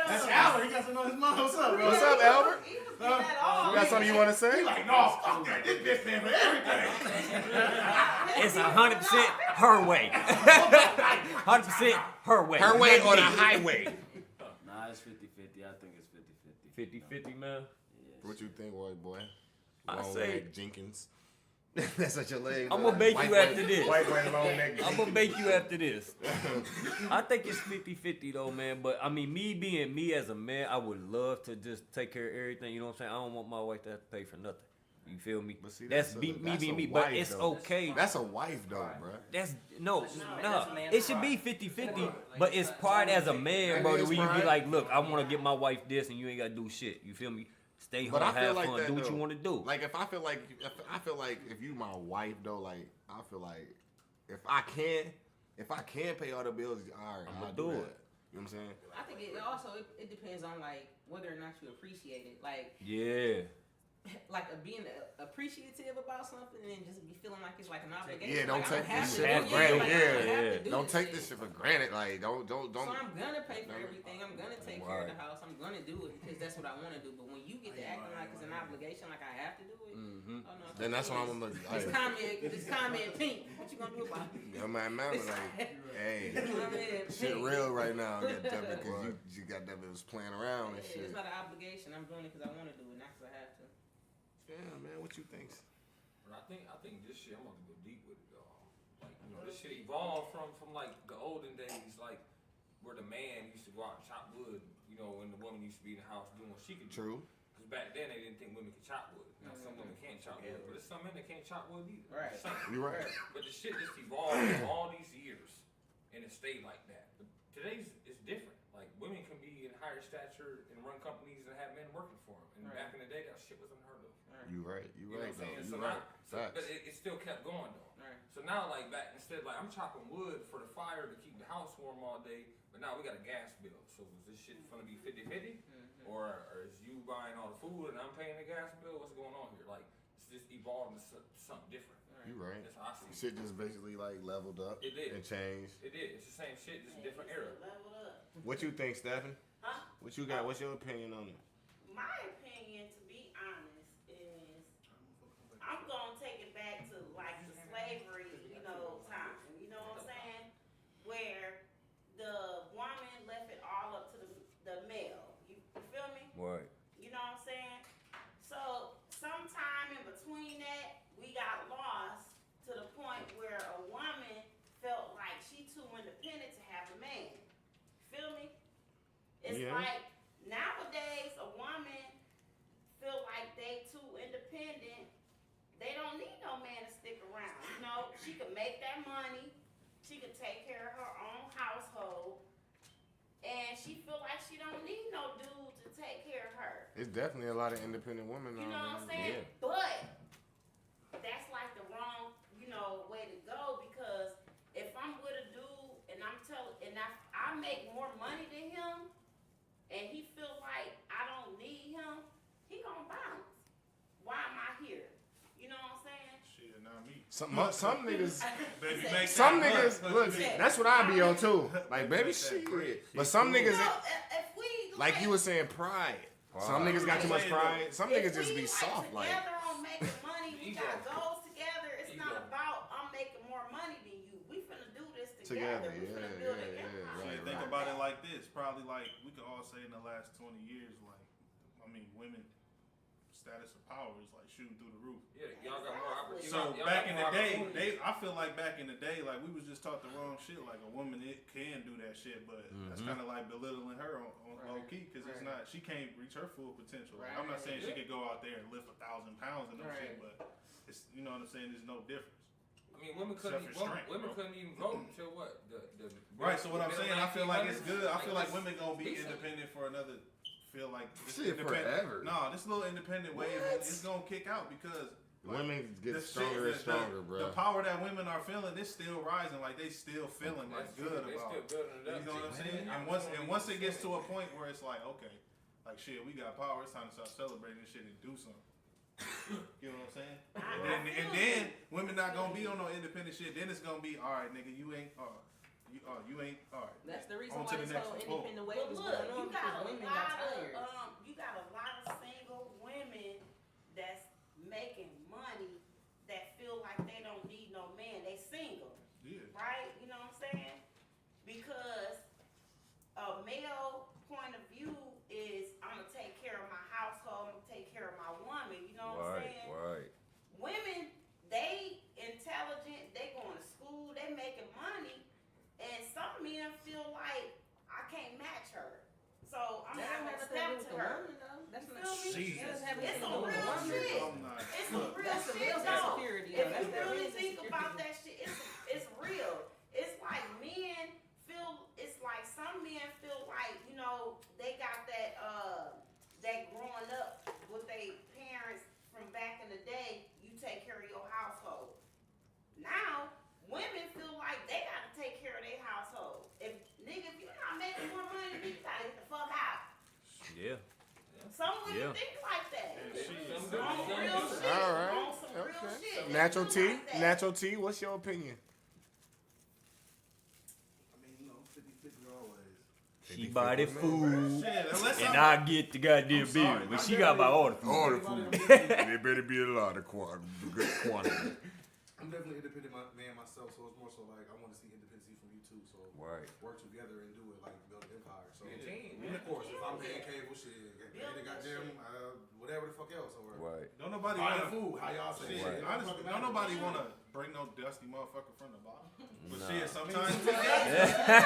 That's Albert. He got to know his mom. What's up, bro? What's up, Albert? He was getting that all. You got something you want to say? Like, no, fuck that. This bitch paying for everything. It's 100% her way. 100% her way. Her way or the highway? Nah, it's 50-50. I think it's 50-50. 50-50, man. What you think, white boy? I Long say- neck Jenkins. That's such your leg. I'm gonna bake White you boy- after this. White boy, long neck. I'm gonna bake you after this. I think it's 50-50 though, man. But I mean, me being me as a man, I would love to just take care of everything. You know what I'm saying? I don't want my wife to have to pay for nothing. You feel me? But see, that's that's me a being me. wife, But it's though. okay. That's a wife, though, bro. That's no. that's a man's It should be 50-50, but it's pride as a man, bro. That is Where you be pride. like, look, I want to get my wife this, and you ain't gotta do shit. You feel me? Stay home, But I feel have like fun, that, do what you though. want to do. Like if I feel like if you my wife though, like I feel like if I can pay all the bills, all right, I'll do do it. it. You know what I'm saying? I think it also it depends on like whether or not you appreciate it. Like being appreciative about something and just be feeling like it's like an obligation. Yeah, don't like, take I this have shit to for do granted. it. Like, I have Yeah, to do don't take shit. this shit for granted. Like don't. So I'm gonna pay for everything. I'm gonna take care of the house. I'm gonna do it because that's what I want to do. But when you get to acting like it's an obligation, like I have to do it, oh no. Then that's why I'm gonna. This comment pink. What you gonna do about it? Yeah, man, like, hey, Comment shit pink. real right now. Goddamn it, because you got that was playing around and Yeah, shit. it's not an obligation. I'm doing it because I want to do it, not because I have to. Yeah, man, what you think? But I think this shit, I'm gonna go deep with it, though. Like, you know, this shit evolved from like the olden days, like where the man used to go out and chop wood, you know, and the woman used to be in the house doing what she could do. True. Because back then they didn't think women could chop wood. Now some women can't chop wood, but there's some men that can't chop wood either. Right. Some. You're right. But the shit just evolved in all these years, and it stayed like that. But today's is different. Like women can be in higher stature and run companies and have men working for them. And back in the day, that shit was unheard of. You right. You You know right, what I'm though. saying? You So right. now, Facts. but it still kept going though. Right. So now, like back instead, like I'm chopping wood for the fire to keep the house warm all day, but now we got a gas bill. So is this shit gonna be 50-50, or is you buying all the food and I'm paying the gas bill? What's going on here? Like it's just evolving to something different. You right. That's how I see it. Shit just basically like leveled up It did. and changed. It is. It's the same shit, just a different era. Level up. What you think, Stephen? Huh? What you got? What's your opinion on it? My opinion, to be honest, is I'm gonna take it back to like the slavery, time. You know what I'm saying? Where the woman left it all up to the male. You feel me? Right. You know what I'm saying? So sometime in between that, we got lost to the point where a woman felt like she too independent to have a man. Feel me? It's Yeah. like nowadays a woman feel like they too independent. They don't need no man to stick around. make that money. She can take care of her own household. And she feel like she don't need no dude to take care of her. It's definitely a lot of independent women. You know what I'm saying? Yeah. But that's like the wrong, way to go, because if I'm with a dude and I make more money than him and he feel like I don't need him, he gonna bounce. Why am I here? You know what I'm saying? Shit, not me. Some niggas. Baby, make Some that niggas, money. look, that's what I be on too. Like, baby, shit. But some niggas, if we like you were saying, pride. Some niggas got too much pride. Some niggas just be soft, like. together on making money, we got Ego. goals together. It's Ego. not about I'm making more money than you. We finna do this Together, together. We finna yeah, build yeah, an yeah, empire. right, Shit, think about it like this. Probably like we could all say in the last 20 years, like, women status of power is like shooting through the roof. Yeah, y'all got more opportunity. So back in the day, I feel like back in the day, like we was just taught the wrong shit. Like a woman, it can do that shit, but that's kind of like belittling her on low key, because it's not. She can't reach her full potential. Like, I'm not saying she could go out there and lift 1,000 pounds and no shit, but it's, you know what I'm saying. There's no difference. I mean, women couldn't even vote until what? Right. So what I'm saying, I feel like it's 1900s? good. I feel like this- women gonna be decent. independent for another. Feel like this Shit, independent. forever. No, this little independent wave is gonna kick out because. Women get the stronger shit, and stronger, bro. The power that women are feeling is still rising. Like they still feeling like good They about. still building it up. You know what I'm saying? And once it gets to a point where it's like, okay, like shit, we got power. It's time to start celebrating this shit and do something. You know what I'm saying? And then women not gonna be on no independent shit. Then it's gonna be, all right, nigga, you ain't. You ain't. All right. That's the reason On why to the this next whole one. independent But wave is look, going on because women got tired. you got a lot of single women that's making money that feel like they don't need no man. They single, Yeah. right? You know what I'm saying? Because a male point of view is I'm gonna take care of my household. I'm gonna take care of my woman. You know what I'm saying? Right. Women, they intelligent. They going to school. They making money. And some men feel like I can't match her, so I'm That not don't gonna have step nothing to to do with the her. woman, though. That's You not. feel me? Jesus. That doesn't have It's anything some to do with the real woman. shit. I'm not. It's some real That's the shit, real though. insecurity, If though. you That's the really real think about insecurity. that shit, it's real. It's like men feel. It's like some men feel like they got that growing up with their parents from back in the day. You take care of your household. Now women feel like they gotta take care of their household. If you're not making more money than me, you gotta get the fuck out. Yeah. Some women Yeah. think like that. Some do, On some real do. shit. All right. On some real Okay. shit. Natural They T. do like that. Natural T. What's your opinion? I mean, 50-50 always. She buy the food, Shit, unless and I'm- I get the goddamn I'm bill. sorry, But my she got to buy all the food. All the food. There better be a lot of good quantity. I'm definitely an independent man myself, so it's more so like I want to see independency from you too. So Right. work together and do it, like build an empire. So Be a team, and man. of course, if I'm paying cable, shit, paying the goddamn whatever the fuck else, or Right. Don't nobody buy the want food. How y'all say? shit. Shit, Honestly, don't nobody want to bring no dusty motherfucker from the bottom. But Nah. shit, sometimes we got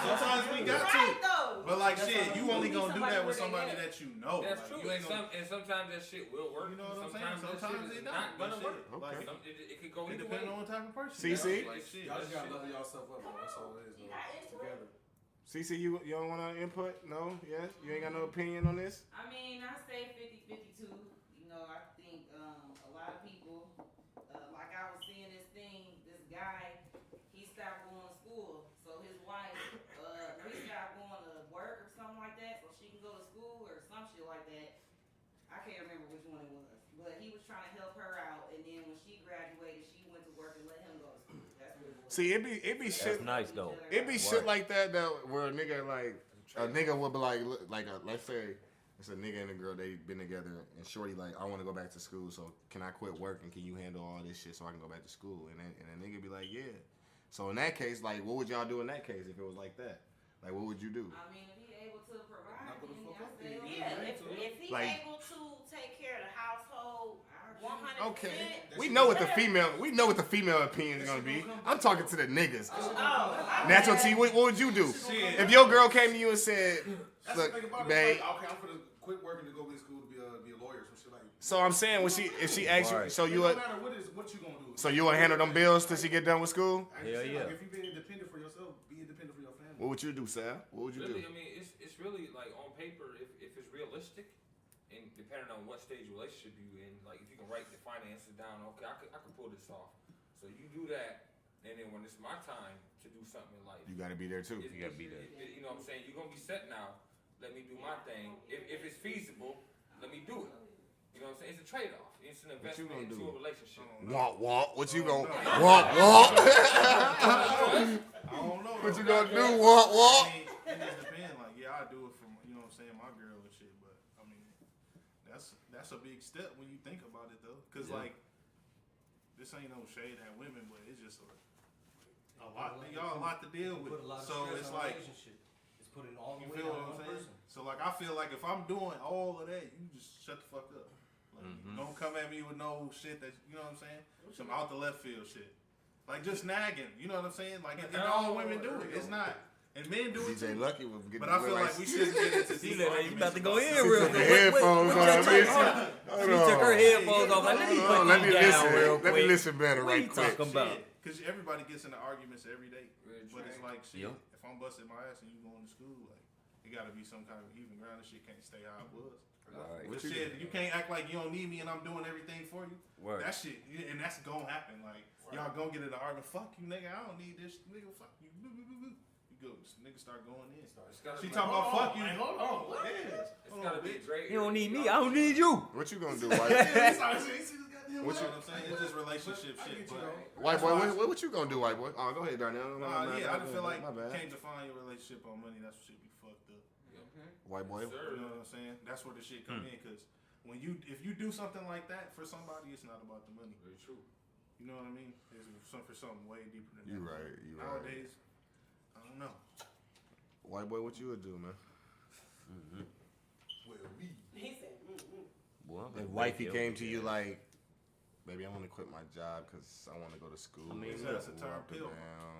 sometimes we got Right to. though. But like shit, you only need gonna do somebody that with where they somebody at. that you know. That's Like, true. You ain't gonna, And sometimes that shit will work. you know what I'm saying? Sometimes Sometimes that shit it is don't. not But gonna shit, work. like, It could go it either depends way. on what type of person. CC? you are. Like shit. Y'all just that gotta shit- level yourself up, though. That's all it is. Though. It's together. CC, you don't want to input? No? Yes? You ain't got no opinion on this? I mean, I say 50-52. I think a lot of people, like I was seeing this thing, this guy, he stopped going to school. So his wife, he stopped going to work or something like that, so she can go to school or some shit like that. I can't remember which one it was. But he was trying to help her out, and then when she graduated, she went to work and let him go to school. That's what it was. See, it be shit. That's nice though. It be shit like that where a nigga would be like let's say it's a nigga and a girl, they been together and shorty like, I want to go back to school, so can I quit work and can you handle all this shit so I can go back to school? And a nigga be like, yeah. So in that case, like, what would y'all do in that case if it was like that? Like, what would you do? I mean, if he able to provide, Not gonna then fuck I up. say, Yeah, if he Like- able to take care of the household 100%. Okay. We know what the female opinion is gonna be. I'm talking to the niggas. Natural T, what would you do? Shit. If your girl came to you and said, That's look, the thing about it. babe, It's like, okay, I'm gonna quit working to go to school to be a lawyer or some shit like. so I'm saying if she asks you, Right. so It you don't matter what you gonna do. So you will handle them bills till she get done with school? I just Hell say, yeah. Like, if you be independent for yourself, be independent for your family. What would you do, Sal? What would you Really, do? I mean, it's really like on paper, if it's realistic, and depending on what stage of relationship you in, like if you can write the finances down, okay, I could pull this off. So you do that, and then when it's my time to do something in life, You gotta be there too. You gotta be there. You know what I'm saying? You're gonna be set now. Let me do my thing. If it's feasible, let me do it. You know what I'm saying? It's a trade-off. It's an What you investment gonna into do? a relationship. Walk. What you gonna walk? I don't know. What you gonna do? Walk. I mean, it just depends. Like, yeah, I do it for you know what I'm saying, my girl and shit. But I mean, that's a big step when you think about it though, because like this ain't no shade at women, but it's just a lot. Y'all a lot to deal with. Put a lot of So stress it's on like, relationship. It's putting all the you weight feel on what I'm one saying? person. So like, I feel like if I'm doing all of that, you just shut the fuck up. Like, don't come at me with no shit that you know what I'm saying. Some out the left field shit. Like just nagging. You know what I'm saying? Like, and all women do it. It's not. And men do it DJ too. Lucky was getting. But I feel like we shouldn't get into See, deep you arguments about to go about in stuff. real Took quick. the headphones What you off. take- Hold She took her on. headphones off. Like, let me Hold put on, let me these down listen. real Let me quick. listen better What right you quick. talking about? Because everybody gets into arguments every day. Very But true. it's like, shit, Yep. if I'm busting my ass and you going to school, like, it got to be some kind of even ground. This shit can't stay how it was. Alright. But shit, you can't act like you don't need me and I'm doing everything for you. Word. That shit, and that's going to happen. Like, y'all going to get in an argument. Fuck you, nigga. I don't need this. Nigga, fuck you. You go. Nigga start going in. It's gotta She be- talking about fuck you. Man, hold on. What? Yeah. It's gotta be great. You don't need me. I don't need you. What you gonna do, white? What you know what I'm saying? It's just relationship I shit. get you, But though. White boy, what you gonna do, white boy? Oh, go ahead, Darnell. yeah, I just feel like my you bad. can't define your relationship on money. That's what should be fucked up. White boy. Sir. You know what I'm saying? That's where the shit come in. Because if you do something like that for somebody, it's not about the money. Very true. You know what I mean? It's for something way deeper than that. You right. You right. Nowadays, I don't know. White boy, what you would do, man? He said, Boy, I'm If gonna wifey wake came up. to you like, baby, I want to quit my job because I want to go to school. I mean, Go that's a term up and pill. down.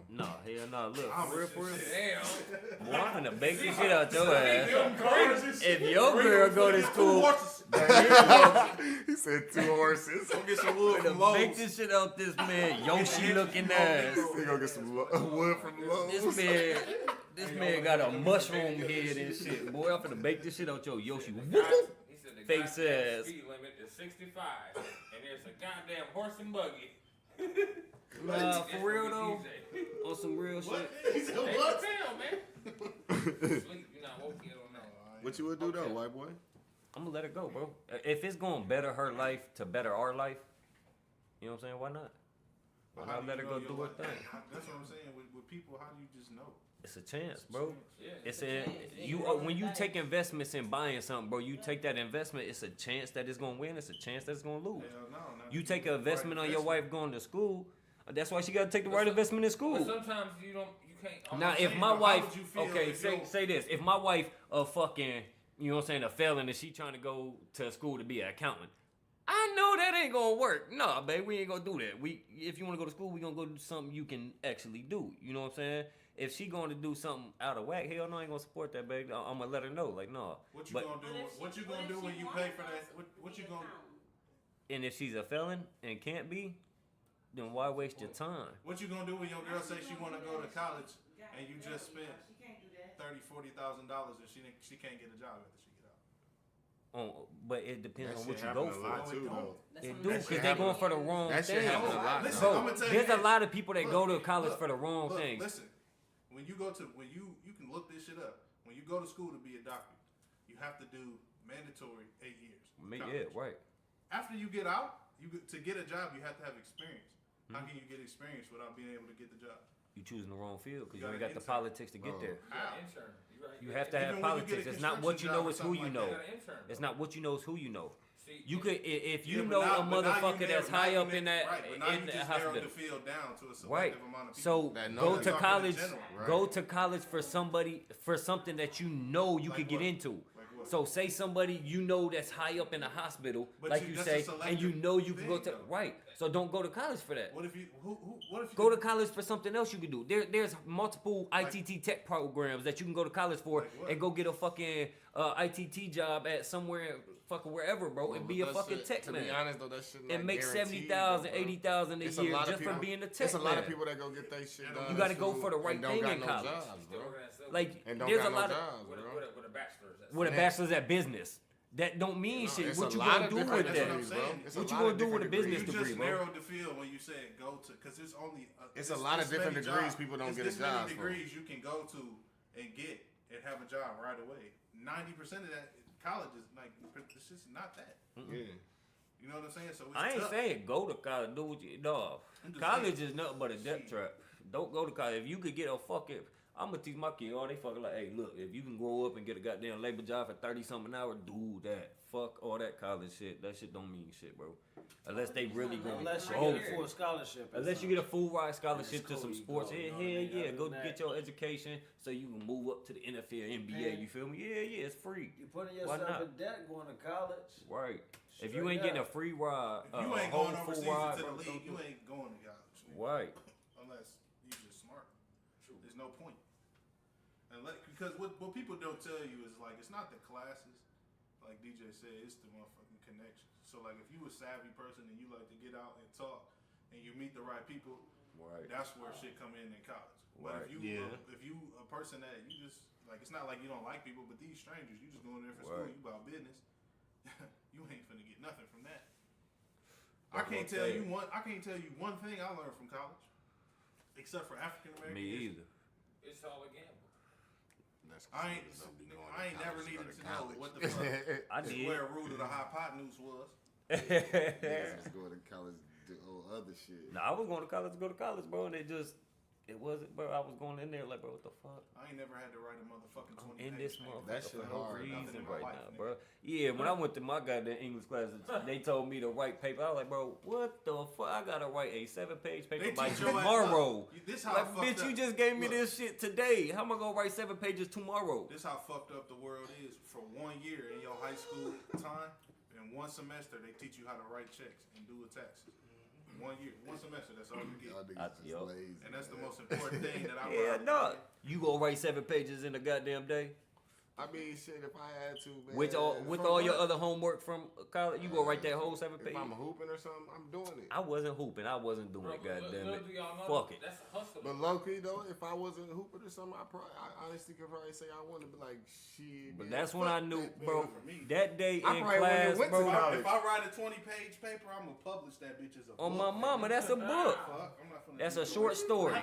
No, hell no. Look, I'm for real, just for real. Damn. Boy, I'm finna bake this shit out your ass. If If your girl go to school, He said 2 horses. Go get some wood finna from Lowe's. bake this shit out this man Yoshi looking ass. He gonna get some wood from Lowe's. This man got a mushroom head and shit. Boy, I'm finna bake this shit out your Yoshi. He said the Face goddamn ass. speed limit is 65, and there's a goddamn horse and buggy. Nah, It's for real gonna though, be DJ. on some real shit. He said Hey, what? damn, man. Sleep, you're not woke yet on that. What you would do though, white boy? I'm gonna let her go, bro. If it's gonna better her life to better our life, you know what I'm saying? Why not? Why How not do let you her know go your do her life? thing? That's what I'm saying. With people, how do you just know? It's a chance, bro. Yeah. It's a you when you take investments in buying something, bro. You take that investment. It's a chance that it's gonna win. It's a chance that it's gonna lose. Hell no. Not You if take do an the right investment on your investment. wife going to school. That's why she got to take the right investment in But school. sometimes you can't. I'm Now, not if saying, my but how wife, would you feel okay, if say your- say this. If my wife a fucking, you know what I'm saying, a felon, and she trying to go to school to be an accountant, I know that ain't gonna work. Nah, babe, we ain't gonna do that. If you want to go to school, we gonna go do something you can actually do. You know what I'm saying? If she going to do something out of whack, hell no, I ain't gonna support that, babe. I'm gonna let her know, like, no. What you But gonna do? What you gonna do when you pay for that? What you gonna? and if she's a felon and can't be, then why waste your time? What you gonna do when your girl say she wanna go to college and you just spent $30,000-$40,000 and she can't get a job after she get out? But it depends That on shit what you happen go a for. lot too, though. It do, That because shit they happen- going for the wrong That shit thing. happen a lot. Listen, though. I'm gonna tell you There's a this. lot of people that go to Look, college look, for the wrong look, things. Listen, when you go to you can look this shit up. When you go to school to be a doctor, you have to do mandatory 8 years. Yeah, right. After you get out, to get a job, you have to have experience. Mm-hmm. How can you get experience without being able to get the job? You choosing the wrong field because You you ain't gotta got the intern. politics to get Bro. there. How? Intern. You're right. You have to Even have when you get politics. a It's not what you construction know, job it's or who something you like know. You got an intern. It's not what you know, it's who you know. See, You could if you Yeah, know but now- a but now you motherfucker that's narrow- high now up you in narrow- that right, but now you in the just narrowed hospital. the field down to a selective Right. amount of people. So That know go that. to Talking in college. general, right. Go to college for something that you know you Like could get what? into. Like what? So say somebody you know that's high up in the hospital, But like you- you that's a say, and you selective know you can go thing, to though. right. So don't go to college for that. What if you what if you Go to college for something else you can do. There's multiple ITT tech programs that you can go to college for Like what? and go get a fucking ITT job at somewhere fucking wherever, bro, and be a That fucking shit, text to man. be honest though, that shit not And make guaranteed, 70,000, though, bro. 80,000 a It's a year lot of just people- from being a tech It's a lot man. of people that go get their shit done. You gotta go too, for the right and don't thing got in no college. jobs, bro. Like, And don't there's got a no lot of jobs, bro. With a bachelor's. That's with a bachelor's at business. That don't mean shit. It's What a you lot gonna of do different with That's that? what I'm degrees, bro. saying. It's a What you lot gonna of do with a different business You degrees. degree, just bro? narrowed the field when you said go to, because it's only It's a lot of different many degrees jobs. people don't It's get this a many job from. degrees you can go to and get and have a job right away. 90% of that college is like it's just not that. Yeah. You know what I'm saying? So it's I ain't tough. saying go to college. Do what you no. I'm just College saying. is nothing but a death trap. Don't go to college. If you could get a fucking, I'm gonna teach my kid. All they fucking like, hey, look, if you can grow up and get a goddamn labor job for 30 something an hour, do that. Fuck all that college shit. That shit don't mean shit, bro. Unless they really gonna Unless you go get a for full it. scholarship. Unless you get a full ride scholarship to School, some you sports, go, yeah, you know what I hell mean? yeah, Other go than get that- your education so you can move up to the NFL, NBA. You feel me? Yeah, it's free. You putting Why yourself not? in debt going to college. Right. If you Straight ain't getting a up. free ride, If you a ain't whole going full overseas ride, into the bro, league, don't you do it. ain't going to college. Right. Unless you just smart. There's no point. Because what people don't tell you is like it's not the classes, like DJ said, it's the motherfucking connections. So like if you a savvy person and you like to get out and talk and you meet the right people, Right. that's where shit come in college. But Right. if you a person that you just like, it's not like you don't like people, but these strangers, you just going there for school, Right. you about business. You ain't finna get nothing from that. That's I can't what I'm tell saying. you one thing I learned from college, except for African American. Me either. It's all a gamble. That's 'cause I niggas don't be going to ain't never college to go needed to know college. what the fuck I the did. square root of the hypotenuse was. Niggas was going to college to do other shit. Nah, I was going to college, bro, and it wasn't, bro. I was going in there like, bro, what the fuck? I ain't never had to write a motherfucking 20 In this motherfucker That shit for no hard. reason Nothing in my right life, now, nigga. bro. Yeah, when I went to my goddamn English classes, they told me to write paper. I was like, bro, what the fuck? I gotta write a 7-page paper They by teach your ass tomorrow. up. This how Like, fucked bitch, you up. just gave me Look. this shit today. How am I gonna write 7 pages tomorrow? This how fucked up the world is. For 1 year in your high school time, in one semester they teach you how to write checks and do a tax. 1 year, one semester. That's all you get. Y'all niggas just Yo. lazy. And that's the man. most important thing that I Yeah, learned. no. You gonna write 7 pages in a goddamn day? I mean, shit, if I had to, man. With all From your what? other homework from college, you gonna write that whole 7 If pages? I'm hooping or something, I'm doing it. I wasn't hooping. I wasn't doing it. Goddamn it. Do y'all know Fuck it. That's a hustle. But low key though, if I wasn't hooping or something, I honestly could probably say I wanted to be like shit. But man, that's when fuck I knew, that, man. bro. for me. That day I in probably class, went to bro. college. If I write a 20-page paper, I'm gonna publish that bitch as a On book. my mama, that's a book. Fuck, I'm not finna That's do a that. short story.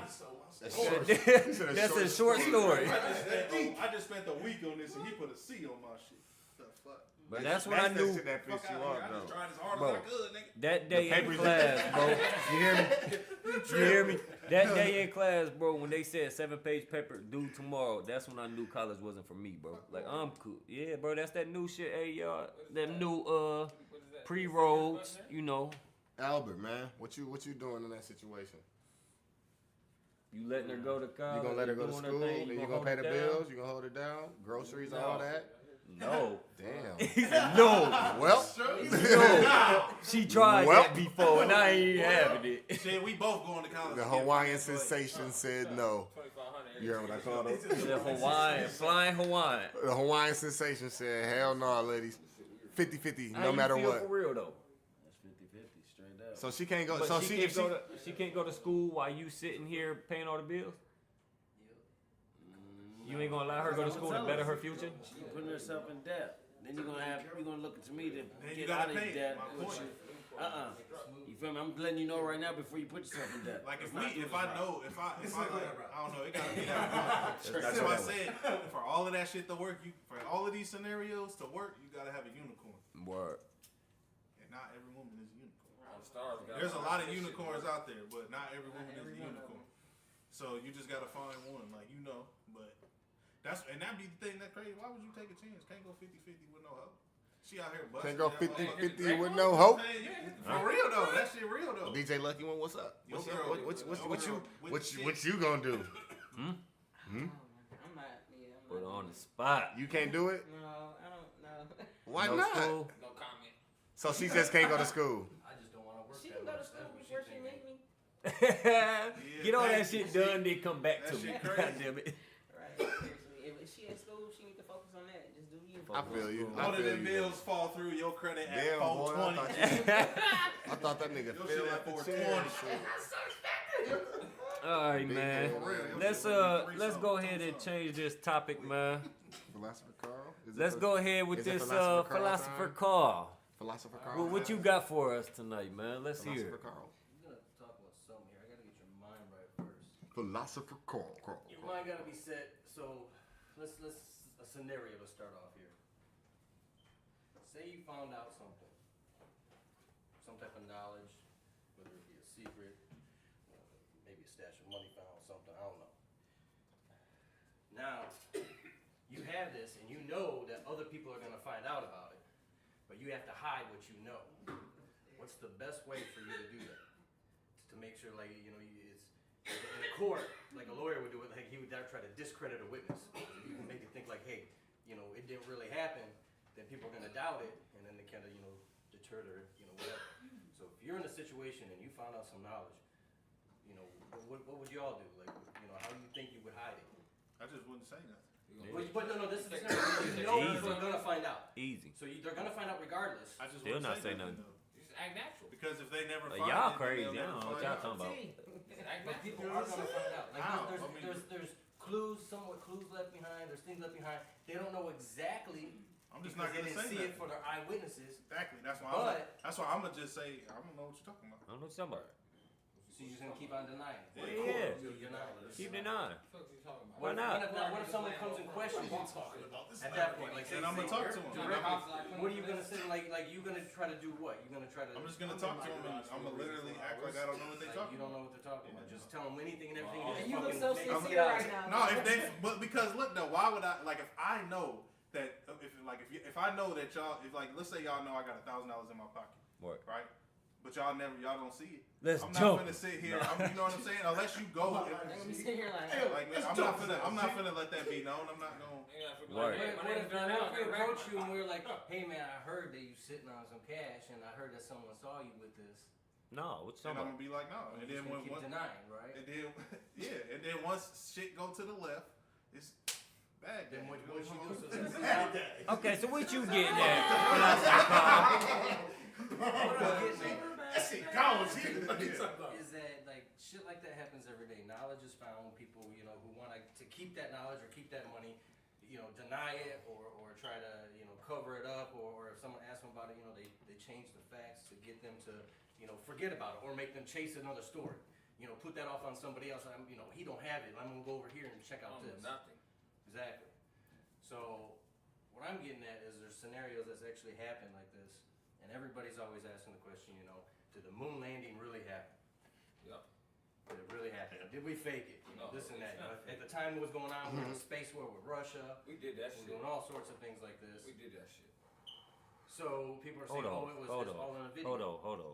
That's short. That's a short story. I just spent a week on this and he put a C on my shit. The fuck? But that's when I the knew shit that Fuck pissed you out off here. I just though. tried as hard Bro. as I could, nigga. that day in papers- class, bro. You hear me? You hear me? That day in class, bro, when they said 7-page paper due tomorrow, that's when I knew college wasn't for me, bro. Like, I'm cool. Yeah, bro, that's that new shit, hey, y'all. That new, pre-rolls, you know. Albert, man, what you doing in that situation? You letting her go to college. You gonna let her go to doing her school? thing, Then you gonna hold pay it the down? bills? You gonna hold it down? Groceries, all that? No. Damn. He said, no. Well, No. She tried Well. that before, and I ain't having it. Shit, we both going to college. the together. Hawaiian sensation said no. 2,500. You heard what I called him? The Hawaiian, flying Hawaiian. The Hawaiian sensation said, hell no, ladies. 50-50, How no you matter feel what. For real though. That's 50-50, straight up. So she can't go. But So she she can't if go to she can't go to school while you sitting here paying all the bills. You ain't gonna allow her to go to school to better her future. She's putting herself in debt. Then you're gonna look to me to you get out gotta of pay. debt. My Put point. you, you feel me? I'm letting you know right now before you put yourself in debt. Like if Let's not do I this right. know, if I don't know, it gotta be that. That's why I said for all of that shit to work, for all of these scenarios to work, you gotta have a unicorn, Word. and not every woman is a unicorn. There's There's a lot of unicorns out there, but not every woman is a unicorn. So you just gotta find one, like you know. But that'd be the thing that crazy. Why would you take a chance? Can't go 50-50 with no help. She out here busting. can't go that motherfucker. 50-50 with no hope. Man, for real though, that shit real though. DJ Lucky One, what's up? Your What's girl- up? What your girl you with the what shit. you gonna do? I'm not. Yeah, Put I'm on not. the spot. You can't do it? No, I don't know. Why No not? school. No comment. So she just can't go to school. I just don't want to work She that can go to much. school That's what before she she meet me. Get all that that shit shit- done, then come back that to me. shit crazy. God damn it. Right. Seriously, if she at school, she need to focus on that. Just do you. I feel you. One of them bills fall through your credit at Damn, boy, 420. I thought that nigga Your fell shit out at the 420. chair. and shit. All right, man. For real, your Let's shit would've been let's free go something, ahead and something. change this topic, man. Philosopher Karl? Is it Let's go ahead with is it this Philosopher Karl philosopher time? Karl. Philosopher Karl? What you got for us tonight, man? Let's hear Philosopher it. Karl. I'm gonna talk about something here. I gotta get your mind right first. Philosopher Karl. Your mind gotta be set. So let's a scenario to start off here. Say you found out something, some type of knowledge, whether it be a secret, maybe a stash of money found, something, I don't know. Now, you have this and you know that other people are gonna find out about it, but you have to hide what you know. What's the best way for you to do that? To make sure, like, you know, it's in a court, like a lawyer would do it, like he would try to discredit a witness. You can make it think like, hey, you know, it didn't really happen, then people are gonna doubt it, and then they kind of, you know, deter their, you know, whatever. So if you're in a situation and you found out some knowledge, you know, what would y'all do? Like, you know, how do you think you would hide it? I just wouldn't say nothing. But no, this is the scenario. You know people are gonna find out. Easy. So they're gonna find out regardless. I just Still wouldn't not say say nothing. though. Just act natural. Because if they never find Y'all it, crazy. I they'll don't know never what find y'all out. talking about. Just act But natural. people are gonna find out. Like How? there's clues, somewhat clues left behind. There's things left behind. They don't know exactly. I'm just because not they gonna didn't say see that. it for their eyewitnesses. Exactly. That's why. But- I'm gonna just say I don't know what you're talking about. I don't know what you're talking about. So you're just gonna keep on denying. Yeah. You're denying. Keep denying. What the fuck you talking about? Why not? What if someone comes and questions you at that point? Like, And I'm gonna talk to him. What are you gonna say? Like you gonna try to do what? You're gonna try to. I'm just gonna talk to him and I'm gonna literally act like I don't know what they Like, talking you don't about. know what they're talking about. Just tell them anything and everything. And just you look fucking so make sincere it out. right now. No, if they, but because look though, why would I like if I know that if I know that y'all if like let's say y'all know I got $1,000 in my pocket, What? right? But y'all don't see it. Let's I'm jump. not gonna sit here. You know what I'm saying? Unless you go. They're gonna be sitting here like, Like man, I'm not finna let that be known. I'm not gonna. Right. What if we approach you and we're like, hey man, I heard that you sitting on some cash and I heard that someone saw you with this. No, what you And talking I'm about? gonna be like, no. And then Keep when denying, right? and then yeah, and then once shit go to the left, it's bad. Then what you do is Okay, so what you getting at? Philosopher Karl? That shit gone. is that like shit like that happens every day. Knowledge is found. People, you know, who want to keep that knowledge or keep that money, you know, deny it or try to, you know, cover it up or if someone asks them about it, you know, they change the facts to get them to, you know, forget about it or make them chase another story. You know, put that off on somebody else. You know, he don't have it. I'm gonna go over here and check out this. Nothing. Exactly. So what I'm getting at is there's scenarios that's actually happened like this, and everybody's always asking the question, you know, did the moon landing really happen? Yep. Did it really happen? Or did we fake it? You know, No, this and that. it's You know, not at the time it was going on, we were in a space war with Russia. We did that We're shit. doing all sorts of things like this. We did that shit. So people are saying, Hold oh, it was on, it's all in a video. hold on.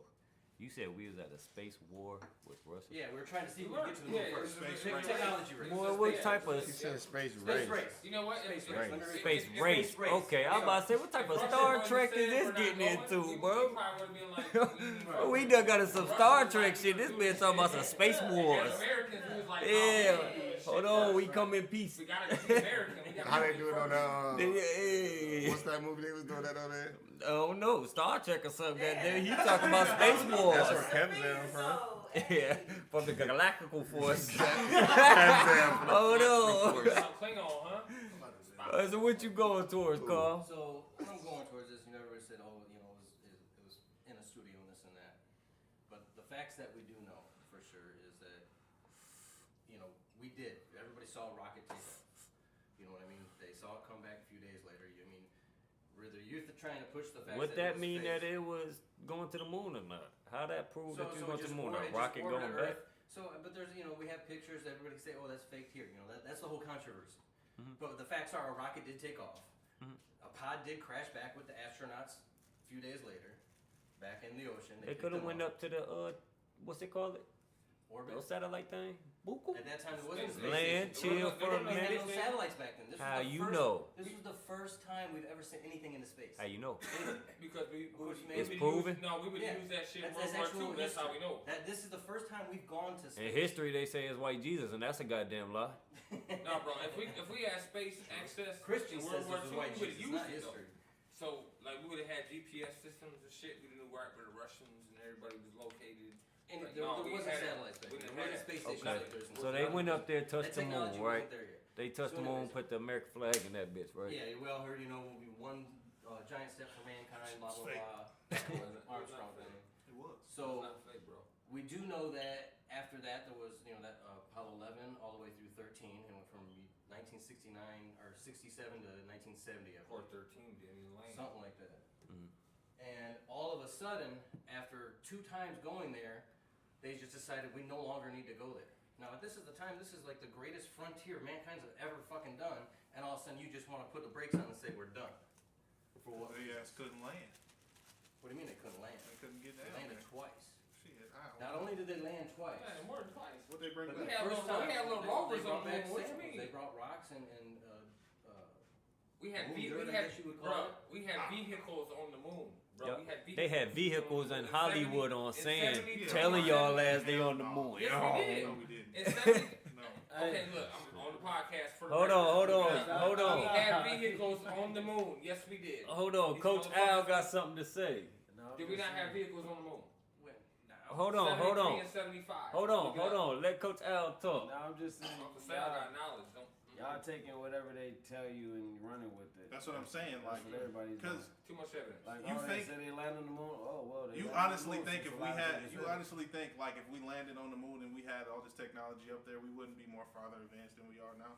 You said we was at a space war with Russia? Yeah, we were trying to see if we could get to the moon Yeah, first. space Take race. technology race. Boy, what type of He said space Space race. race. You know what? Space If- race. if- if- Space if- race. race. Okay, I'm about to say, what type of if Star Russia Trek would've is said this we're not getting going, into, we bro? probably would've been like, We done got some Star Trek shit. This man talking about some space wars. As Americans, we was like, Yeah. oh, we doing shit Hold on, first, we right? come in peace. We gotta be American. We gotta How be they do it on Hey. what's that movie they was doing that on there? I don't know, Star Trek or something. He talking about space wars. That's where Kev's there from. Yeah, from the Galactical Force. Kev's Hold on. Klingon, huh? So what you going towards, Karl? So what I'm going towards is, you never said, oh, you know, it was in a studio and this and that. But the facts that we do know for sure is that, you know, we did. Everybody saw a rocket take off. You know what I mean? They saw it come back a few days later. I mean, whether you're trying to push the facts. Would that that mean it was that fake. it was going to the moon or not? How that prove that you So going it to the just moon? A orbited- rocket just going orbited back? Earth. So, but there's, you know, we have pictures that everybody can say, oh, that's faked here. You know, that's the whole controversy. Mm-hmm. But the facts are, a rocket did take off. A pod did crash back with the astronauts a few days later, back in the ocean. They picked could have them went up to the what's it called? orbit. No satellite thing? Buku? At that time, it wasn't a space Land, station. chill for a They had minute. no satellites back then. This How was the you first, know? This was the first time we've ever sent anything into space. How you know? Because we Which would means- use, proven? No, we would Yeah. use that shit in That's World actual War II. That's how we history. know. This is the first time we've gone to space. In history, they say it's white Jesus, and that's a goddamn lie. No, bro. If we had space access Christian in says World War this is II, white we would have Jesus, used not it though. history. So like we would have had GPS systems and shit. We knew right where the Russians and everybody was located. And Like, there, no, there we wasn't had it. satellites back We then. didn't There have wasn't it. space stations Okay. up there. So they went up there, That touched the moon, technology right? wasn't there yet. They touched the So moon, anyways. put the American flag in that bitch, right? Yeah, we all heard, you know, one giant step for mankind, blah, blah, Fake. blah. Armstrong thing. It was. It's So not fake, bro. we do know that after that there was, you know, that Apollo 11 all the way through 13, and went from 1969 or 67 to 1970, I Or believe. 13 didn't even land. Something like that. Mhm. And all of a sudden, after 2 times going there, they just decided we no longer need to go there. Now, this is the time, this is like the greatest frontier mankind's have ever fucking done, and all of a sudden you just want to put the brakes on and say we're done. For what? They ass couldn't land. What do you mean they couldn't land? They couldn't get They down landed there. twice. Shit, I don't Not know. only did they land twice, Yeah, more than twice. What they bring but We the back? had first little- time we had little they rovers brought on the back moon. What you samples. mean? They brought rocks and We had Moon we dirt, I had guess you would call bro, it. we had vehicles on the moon, bro. Yup. We had vehicles. They had vehicles in Hollywood on in saying, 70 telling y'all in ass they on the moon. Yes, Oh. we did. No, we didn't. In 70 No. Okay, look, I'm on the podcast for the Hold record. on, hold on, Yeah. hold on. We had vehicles on the moon. Yes, we did. Hold on, These Coach motherfuckers- Al got something to say. Did we not have vehicles on the moon? when. Hold on, hold 73 on. and 75. Hold on, Look it hold up. on. Let Coach Al talk. No, I'm just saying. Uncle Sal got knowledge. Don't. Y'all taking whatever they tell you and running with it. That's what I'm saying. That's Like, what everybody's doing. because Too much evidence. Like, you oh, think- they said they landed on the moon. Oh, well, they you landed on the honestly moon, think so if a we lot of had, things you said. honestly think like if we landed on the moon and we had all this technology up there, we wouldn't be more farther advanced than we are now.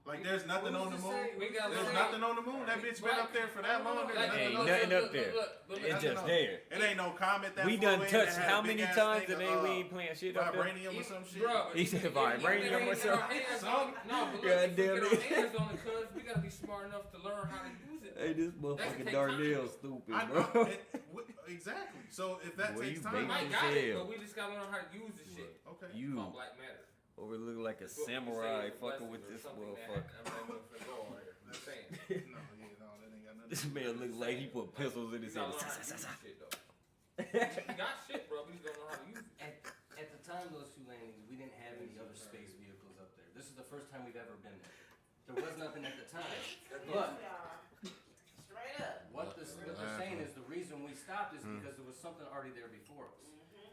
Like, there's nothing on the moon. We got There's little- nothing on the moon. That bitch been up there for that long. There's Like, nothing Ain't on nothing there. up there. Look, It's just on there. It ain't no comet that We flew done in touched that had how a big many ass times thing and of, we ain't playing shit up there? vibranium or some shit. Bruh, He said vibranium or something. No, but look, God if we damn get it. our hands on it, cuz we gotta be smart enough to learn how to use it. Hey, this That motherfucking can take Darnell time. stupid, I bro. know. Exactly. So if that Boy, takes you time, We bait might as got it, hell. but we just gotta learn how to use this shit. okay. You Called Black Matter. over looking like a It's what we say samurai is a fucking blessing with or this something that motherfucker. happened. I'm not even finna go on here. I'm just saying. No, yeah, no, that ain't got nothing. This man looks like he put pistols in his You head. gotta learn how to use this shit, though. We got shit, bro. We just don't know how to use it. At the time of those 2 landings, we didn't have any other space vehicles up there. This is the first time we've ever been there. There was nothing at the time. But Straight up. what they're saying is the reason we stopped is because there was something already there before us.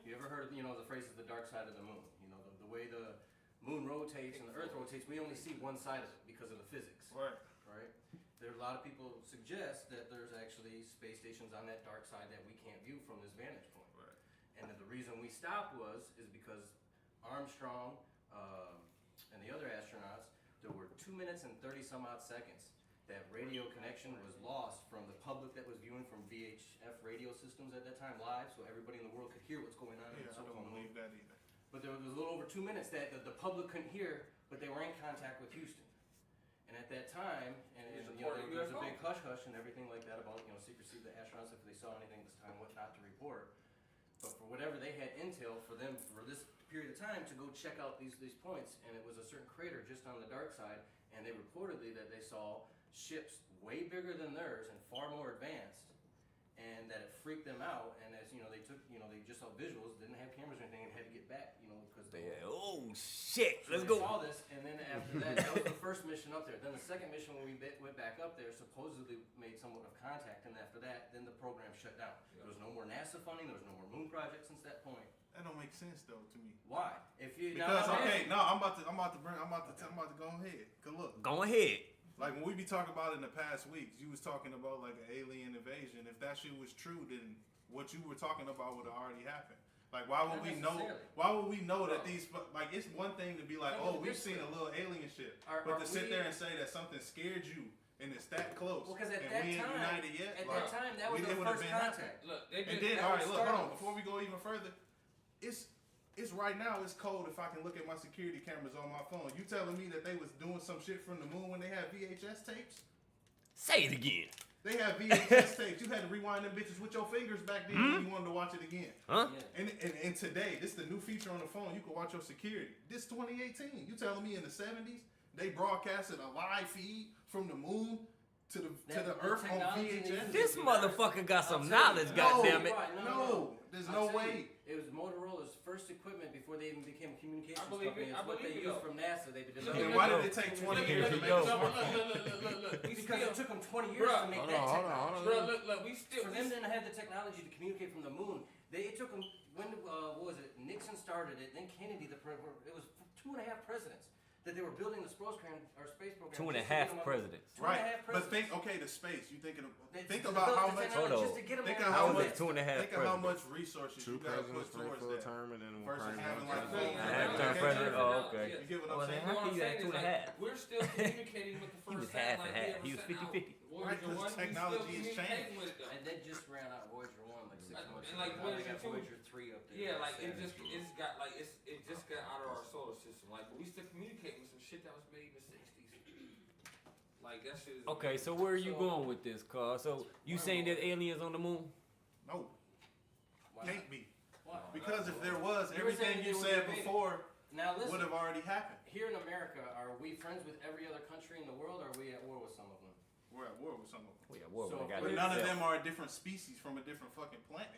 You ever heard, you know, the phrase is the dark side of the moon? You know, the way the moon rotates and the earth rotates, we only see one side of it because of the physics. Right. Right? There are a lot of people suggest that there's actually space stations on that dark side that we can't view from this vantage point. Right. And then the reason we stopped is because Armstrong and the other astronauts, there were 2 minutes and 30 some odd seconds that radio connection was lost from the public that was viewing from VHF radio systems at that time live, so everybody in the world could hear what's going on. Yeah, I don't believe that either. But there was a little over 2 minutes that the public couldn't hear, but they were in contact with Houston. And at that time, and It's you know, reported there was a UFO. big hush hush and everything like that about, you know, secrecy of the astronauts if they saw anything this time, what not to report. But for whatever they had intel for them for this period of time to go check out these points, and it was a certain crater just on the dark side, and they reportedly that they saw ships way bigger than theirs and far more advanced, and that it freaked them out. And as you know, they took, you know, they just saw visuals, didn't have cameras or anything, and had to get back, you know, because they. Yeah, oh shit, So let's they go. saw this, and then after that was the first mission up there. Then the second mission when we went back up there, supposedly made somewhat of contact, and after that, then the program shut down. There was no more NASA funding. There was no more moon projects since that point. That don't make sense though to me. Why? If you Because now, okay, no, I'm about to go ahead. Cause look, Go ahead. like when we be talking about in the past weeks, you was talking about like an alien invasion. If that shit was true, then what you were talking about would have already happened. Like, why would Not we know? necessarily. Why would we know that Bro. these? Like, it's one thing to be like, Think of oh, it we've this seen way. a little alien shit, Are but to sit we- there and say that something scared you and it's that close, well, because at and that we ain't time, united yet. at like, that time, that was it the would've first been contact. happening. Look, they And just, then, that all right, was look, hold on. started- Before we go even further, it's right now. It's cold. If I can look at my security cameras on my phone, you telling me that they was doing some shit from the moon when they had VHS tapes? Say it again. They had VHS tapes. You had to rewind them bitches with your fingers back then when you wanted to watch it again. Huh? Yeah. And today, this is the new feature on the phone. You can watch your security. This 2018. You telling me in the 70s they broadcasted a live feed from the moon to the Earth on technology they VHS? use- This motherfucker got some I'll tell knowledge, you. goddammit. Right, No, there's I'll no tell way. you. It was Motorola's first equipment before they even became a communications I believe company. it. It's I what they believe it, used though. from NASA. They Then developed. why did it take 20 years to make a smartphone? Look. We Because still, it took them 20 years to make that technology. bro, look. We still. For them to have the technology to communicate from the moon, it took them, when, what was it, Nixon started it, then Kennedy, it was 2.5 presidents that they were building the space program. 2.5 presidents. Right, 2.5 but presidents. the space. You thinking of, They think developed about how the much. technology Hold just to get 'em Think on of how the much. list. 2.5 Think of how presidents. much resources Two you gotta put presidents ran towards for a that. term and then one Versus prime having minister. like A half-term president. Oh, okay. You get what I'm Well, then saying? how can you have 2.5? We're still communicating with the He was first half satellite and half. ever He was sent out. 50-50. Right, 'cause Voyager 1, we technology still is communicating changing. with it, though. And they just ran out Voyager 1 like 6 months And ago. like Now they Voyager got 2. Voyager 3 up there. Yeah, like it Savage. just got out of our solar system. Like, but we still communicating with some shit that was made in the 60s. Like that shit is. Okay, so where are you going with this, Karl? So you saying there's aliens on the moon? No, Why not? can't be. Why? Because if there was, You were everything saying you they were said invaded. before Now would listen, have already happened. here in America, are we friends with every other country in the world, or are we at war with some of them? We're at war with some of them. Oh, yeah, well, So, we got But it none of itself. them are a different species from a different fucking planet.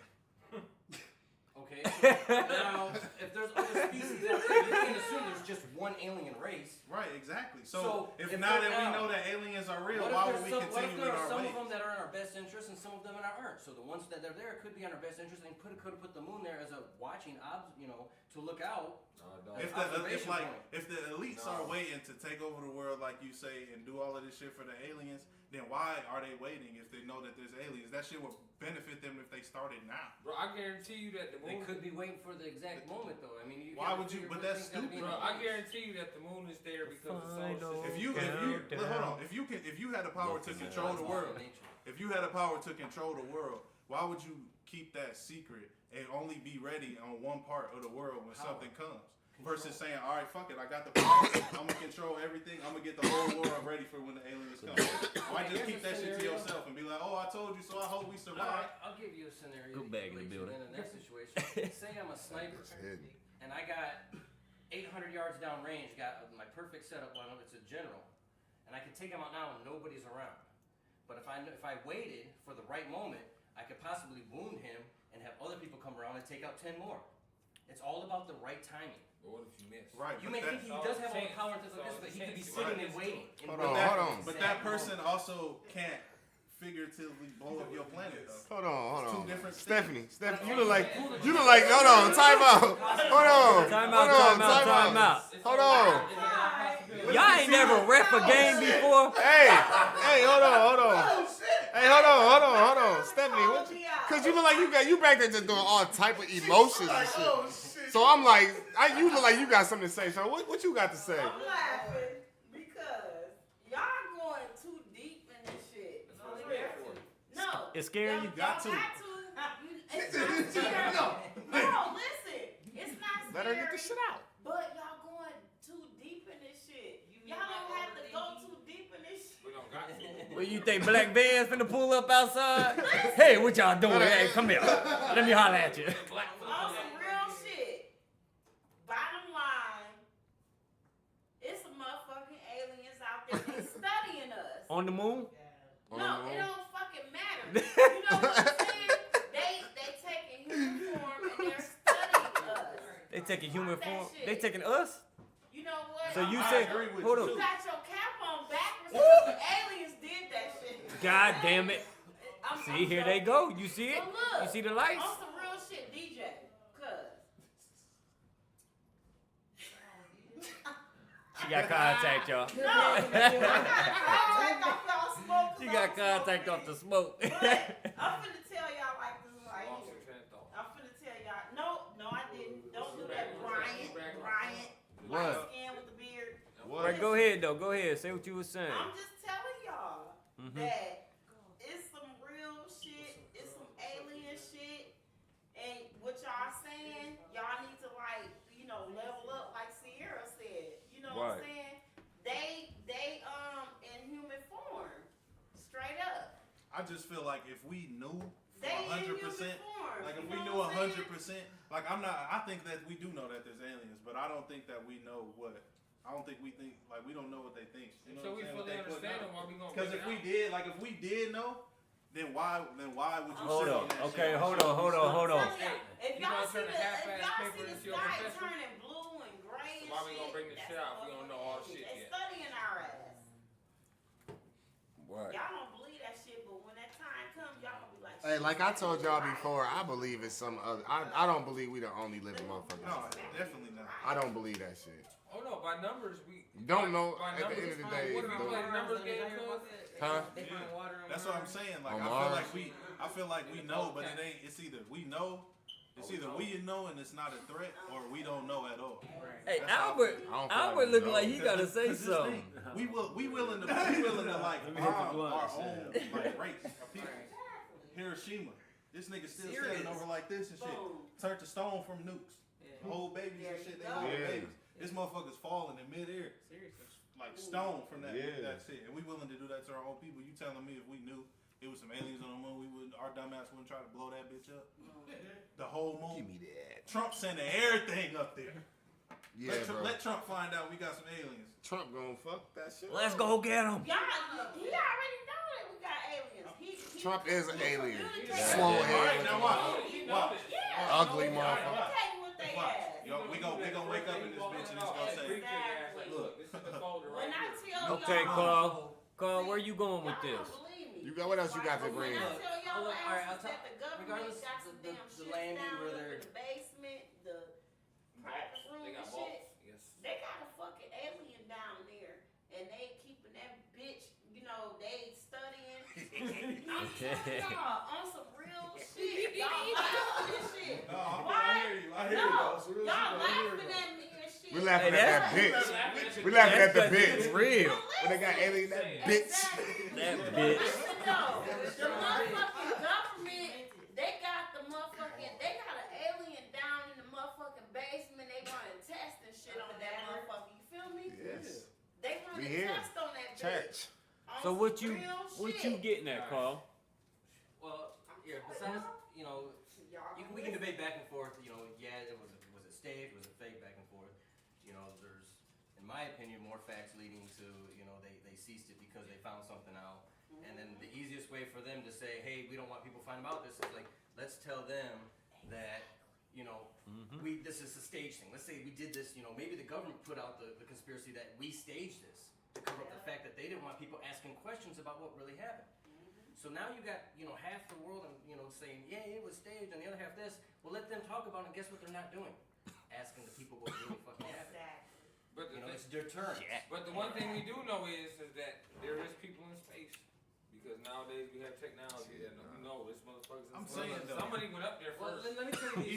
Okay, so now, if there's other species out there, you can't assume there's just one alien race. Right, exactly. So, So, if if now they're that we out- know that aliens are real, What if why there's would we some, what if continue there in are our some ways? of them that are in our best interest and some of them that aren't? So the ones that are there could be in our best interest and could have put the moon there as a watching, to look out. If Observation point. if the elites are waiting to take over the world like you say and do all of this shit for the aliens, then why are they waiting if they know that there's aliens? That shit would benefit them if they started now. Bro, I guarantee you that the They moon. could be waiting for the exact moment, though. I mean, Why would you- but that's stupid. Bro, I guarantee you that the moon is there because the solar system. If you look, hold on, if you had the power to control the world, if you had the power to control the world, why would you keep that secret and only be ready on one part of the world when something comes? Versus saying, all right, fuck it, I got the power, I'm gonna control everything, I'm gonna get the whole world ready for when the aliens come. Why just keep that shit to yourself and be like, oh, I told you, so I hope we survive. I'll give you a scenario. Go back in the building. In that situation, say I'm a sniper and I got 800 yards down range, got my perfect setup on him. It's a general, and I can take him out now and nobody's around. But if I waited for the right moment, I could possibly wound him and have other people come around and take out 10 more. It's all about the right timing. But what if you miss? Right, You but may think he does have all the power and things like this, but he could be sitting and waiting. Hold on. But that person also can't figuratively blow up your planet though. Hold on. Two different Stephanie, you look like, hold on, time out. Hold on. Time Hold on, out. Hold on. Y'all ain't never ref a game before. Hey, hold on. Hey, hold on. Stephanie, cause you look like you back there just doing all type of emotions and shit. So I'm like, you look like you got something to say. So what you got to say? I'm laughing because y'all going too deep in this shit. For real. No. It's scaring you? Y'all got to. It's not scary. No, listen. It's not scary. Let her get the shit out. But y'all going too deep in this shit. Y'all don't have to go too deep in this shit. We don't got to. Well, you think Black Bear's finna pull up outside? Hey, what y'all doing? Hey, come here. Let me holler at you. On some real shit. Bottom line, it's some motherfucking aliens out there that's studying us. On the moon? No, it don't fucking matter. You know what I'm saying? They taking human form and they're studying us. They taking human Fuck that form. shit. They taking us? You know what? So you I say, agree with hold you, on. You got your cap on backwards because the aliens did that shit. God damn it. I'm See, here they joking. go. You see it? But look, You see the lights? on some real shit, DJ. Cuz. She got contact, y'all. No, I got contact off y'all smoke. She got contact off the smoke. But I'm finna tell y'all like this right Lost here. your train of thought. I'm finna tell y'all. No, I didn't. Don't do that, Bryant. What? Light skin with the beard. Right, go ahead, though. Go ahead. Say what you were saying. I'm just telling y'all Mhm. that it's some real shit, it's some alien shit, and what y'all saying, y'all need to level up like Sierra said. You know what I'm Right. saying? They in human form, straight up. I just feel like if we knew for They in human 100%, form. like if you we know knew what I'm saying? 100%, like I think that we do know that there's aliens, but I don't think that we know what. I don't think we think, like we don't know what they think. You know Until what we I'm saying? fully What they put understand down. them, why we gonna Because bring if it we out? did, like if we did know, then why would you Hold sit on. on that Okay, shit? hold on. If You y'all gonna see turn the, a half-ass if y'all paper see the into your sky profession? turning blue and gray and Why we gonna shit, bring this that's shit out if we the don't know motherfucking all aliens. shit They yet? studying our ass. What? Y'all don't believe that shit, but when that time comes, y'all gonna be like, Hey, shit, like I told y'all right. before, I believe it's some other. I don't believe we the only living motherfuckers. No, definitely not. I don't believe that shit. Oh no, by numbers we Don't know. By At the numbers, end of the it's day, fine. What if we though. play the numbers game, cuz? Huh? They find water on That's what I'm Mars. saying. Like On I feel Mars? like we know, but it ain't. It's either we know. It's either we know and it's not a threat, or we don't know at all. Hey, That's how I Albert. feel. I don't feel Albert like looking no. like he gotta say 'Cause this something. thing, we willing to like bomb our own like race of people. Hiroshima. This nigga still standing over like this and shit. Boom. Turned to stone from nukes. Yeah. Whole babies There and shit. you They go. whole Yeah. babies. This motherfucker's falling in midair. Seriously. Like stone from that Yeah. that shit. And we willing to do that to our own people. You telling me if we knew it was some aliens on the moon, our dumbass wouldn't try to blow that bitch up? The whole moon. Give me that. Trump sending everything up there. Yeah, bro. Let Trump find out we got some aliens. Trump gonna fuck that shit. Let's go get him. Y'all, he already know that we got aliens. He Trump is an alien. communicates. Slow All right, head. now watch. Yeah. Ugly I'll motherfucker. tell you what they Watch. ask. Yo, we gonna wake up in this bitch and it's gonna say, Exactly. look. This is the folder When right I here. tell Okay, y'all, Carl, where you going with y'all this? don't believe me. You got what else you got to When bring? I tell y'all Look, all right, asses I'll that the government regardless got some the damn the shit landing down where in they're the basement, the private room They and got shit. vaults. Yes. They got a fucking alien down there, and they keeping that bitch. You know, they studying. I'm telling y'all on some real shit. Y'all laughing at shit. No, I Why? hear you. I hear you. No, though. It's real shit, y'all though. I hear you, laughing though. at me and shit. We laughing Hey, at that bitch. We laughing at the It's bitch. real. When they got alien, that bitch. Exactly. That bitch. Listen though, the motherfucking government, they got an alien down in the motherfucking basement. They running tests and shit on that motherfucker. You feel me? Yes. They We running here. tests on that bitch. Church. On So some what you real shit. getting at, Carl? Well, yeah. Besides, we can debate back and forth. Yeah, was it staged? Was it fake? Back and forth. There's, in my opinion, more facts leading to they ceased it because they found something out. And then the easiest way for them to say, hey, we don't want people finding out this is like, let's tell them that this is a stage thing. Let's say we did this. Maybe the government put out the conspiracy that we staged this to cover up the fact that they didn't want people asking questions about what really happened. So now you got, half the world and, saying, yeah, it was staged, and the other half this. Well, let them talk about it, and guess what they're not doing? Asking the people what really fucking happened. Exactly. But the, It's their turn. but the one thing we do know is that there is people in space. Because nowadays we have technology that this motherfucker's in I'm space. saying, though. Somebody went up there Well, first. let me tell you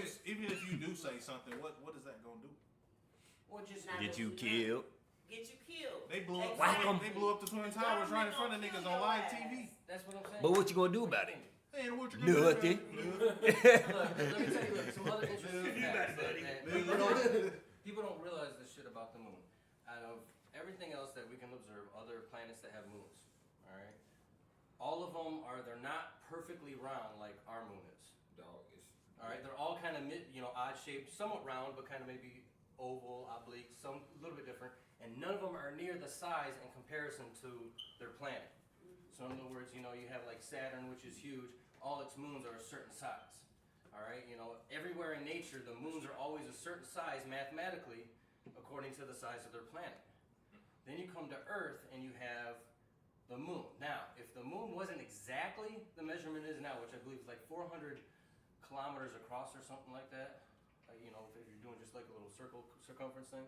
this. Even if you do say something, what is that gonna do? Well, just Not Get what you know. killed. Get you killed. They blew up. Whack 'em. They blew up the Twin Towers right in front of niggas on live TV. That's what I'm saying. But what you gonna do about it? Man, what you gonna do? Nothing. Look, let me tell you some other interesting facts that people don't realize this shit about the moon. Out of everything else that we can observe, other planets that have moons, all right? All of them they're not perfectly round like our moon is. Dog, it's All right, they're all kind of odd shaped, somewhat round, but kind of maybe oval, oblique, some a little bit different, and none of them are near the size in comparison to their planet. So in other words, you have like Saturn, which is huge. All its moons are a certain size. All right, everywhere in nature, the moons are always a certain size mathematically, according to the size of their planet. Then you come to Earth and you have the moon. Now, if the moon wasn't exactly the measurement is now, which I believe is like 400 kilometers across or something like that, if you're doing just like a little circumference thing,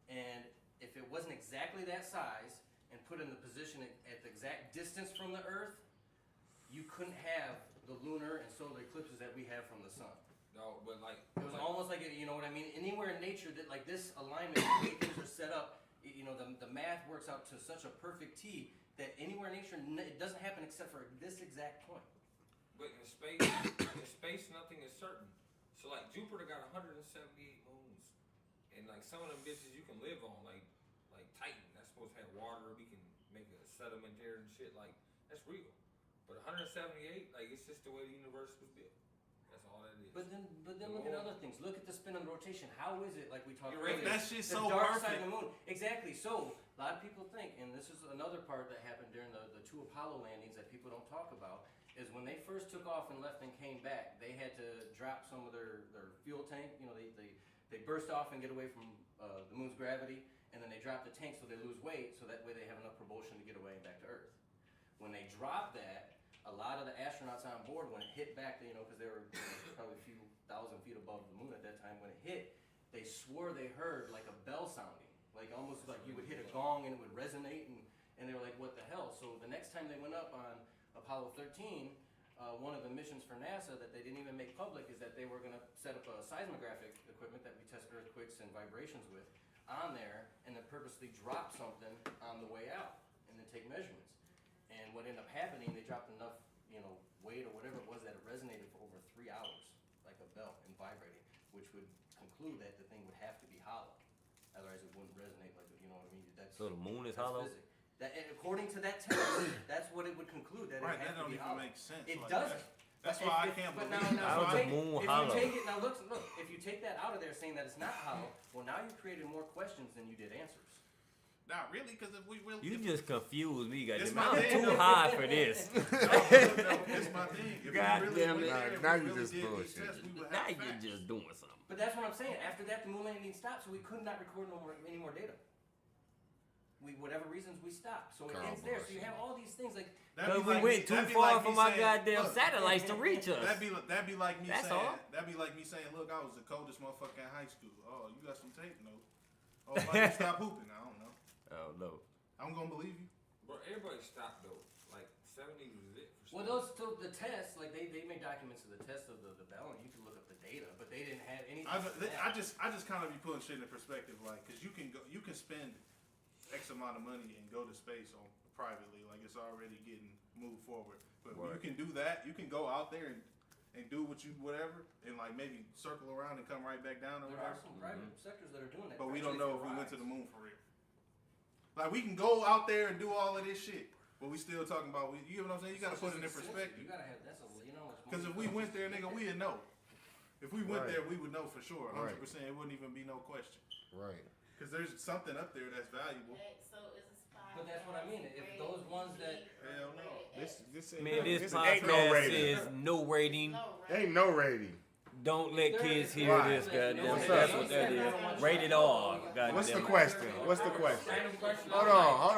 and if it wasn't exactly that size and put in the position at the exact distance from the Earth, you couldn't have the lunar and solar eclipses that we have from the sun. dog, but like It was almost like, you know what I mean? Anywhere in nature that like this alignment, the way things are set up, the math works out to such a perfect T that anywhere in nature, it doesn't happen except for this exact point. But in space, nothing is certain. So like Jupiter got 178 moons, and like some of them bitches you can live on, like Titan. That's supposed to have water. We can make a sediment there and shit. Like that's real. But 178, like it's just the way the universe was built. That's all that is. But then look at other things. Look at the spin and the rotation. How is it, like we talked You're right. earlier? That shit's the so dark perfect. side of the moon. Exactly. So a lot of people think, and this is another part that happened during the 2 Apollo landings that people don't talk about, is when they first took off and left and came back, they had to drop some of their fuel tank. You know, they burst off and get away from the moon's gravity, and then they drop the tank so they lose weight, so that way they have enough propulsion to get away and back to Earth. When they dropped that, a lot of the astronauts on board, when it hit back, you know, because they were probably a few thousand feet above the moon at that time, when it hit, they swore they heard like a bell sounding, like almost like you would hit a gong and it would resonate, and they were like, what the hell? So the next time they went up on Apollo 13, one of the missions for NASA that they didn't even make public is that they were going to set up a seismographic equipment that we test earthquakes and vibrations with on there, and then purposely drop something on the way out and then take measurements. And what ended up happening, they dropped enough, you know, weight or whatever it was that it resonated for over 3 hours, like a bell and vibrating, which would conclude that the thing would have to be hollow. Otherwise it wouldn't resonate like, you know what I mean? So the moon is hollow? Physics. That, and according to that test, that's what it would conclude, that Right, it has that to don't be even hollow. make sense. It like, doesn't. That's But why I if- can't but believe now, it. How is the moon hollow? If you take it, now look, if you take that out of there saying that it's not hollow, well now you created more questions than you did answers. Not really, because if we really... You if- just confused me, It's goddamn. my I'm thing, too though. high for this. No, it's my thing. If God we really damn went it. there, if Now we you really just did these bullshit. tests, we would Now have you're facts. just doing something. But that's what I'm saying. After that, the moon landing stopped, so we could not record any more data. Whatever reasons, we stopped. So it Karl ends there. So you bullshit. have all these things like. That'd Because be we like went me- too that'd be far like me from our saying, goddamn look, satellites to reach us. That'd be like me That's saying. all. That'd be like me saying, look, I was the coldest motherfucker in high school. Oh, you got some tape? No. Oh, why you stop hooping? I don't know. Oh, no. I'm gonna believe you. Bro, everybody stopped though. Like 70s was it for Well, some. the tests, like they made documents of the test of the bell, and you can look up the data, but they didn't have anything. I just kind of be putting shit in perspective, like, cause you can spend X amount of money and go to space on privately, like it's already getting moved forward. But when you can do that, you can go out there and do whatever, and like maybe circle around and come right back down or There are whatever. some private sectors that are doing that. But we don't actually know if for we went to rides. the moon for real. Like we can go out there and do all of this shit, but we still talking about you know what I'm saying? You gotta So put it in it's expensive. perspective. You gotta have that's a you know. it's Because if we money. went there, nigga, we'd know. If we went Right. there, we would know for sure, 100%. Right. It wouldn't even be no question. Right. Because there's something up there that's valuable. So it's a spot. But that's what I mean. If those ones that Hell no. This Man, this ain't no podcast rating. is no rating. No, Ain't no rating. Don't let kids hear Right. this, goddamn. What's That's up? what that is. Rated R, goddamn. What's the question? What's the question? Random question. Hold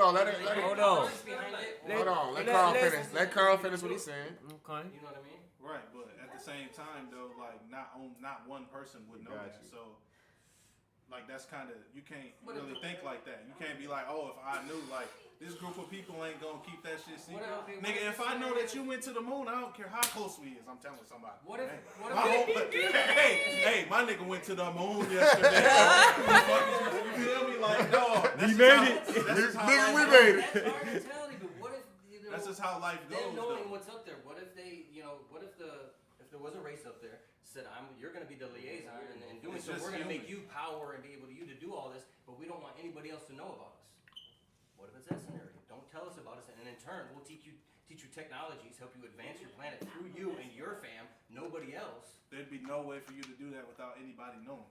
on. Let it. Hold on. Hold on. Let Let- Karl let's- finish. Let Karl finish what he's saying. Okay. you know what I mean. Right, but at the same time, though, like not one person would know Got that. you. So, like that's kind of you can't But really think like that. You can't be like, oh, if I knew, like this group of people ain't gonna keep that shit secret. Nigga, if I know that you went to the moon, I don't care how close we is. I'm telling somebody. What if? What My if? whole- hey, my nigga went to the moon yesterday. You feel me? Like, no, We made it. Nigga, we made it. That's our mentality. But what if? You know, That's just how life goes. them knowing Though. what's up there. What if they? You know. What if there was a race up there? Said you're going to be the liaison, and doing It's so, just we're going to make human. you power and be able to do all this, but we don't want anybody else to know about us. What if it's that scenario? Don't tell us about us, and in turn, we'll teach you technologies, help you advance your planet through you and your fam, nobody else. There'd be no way for you to do that without anybody knowing.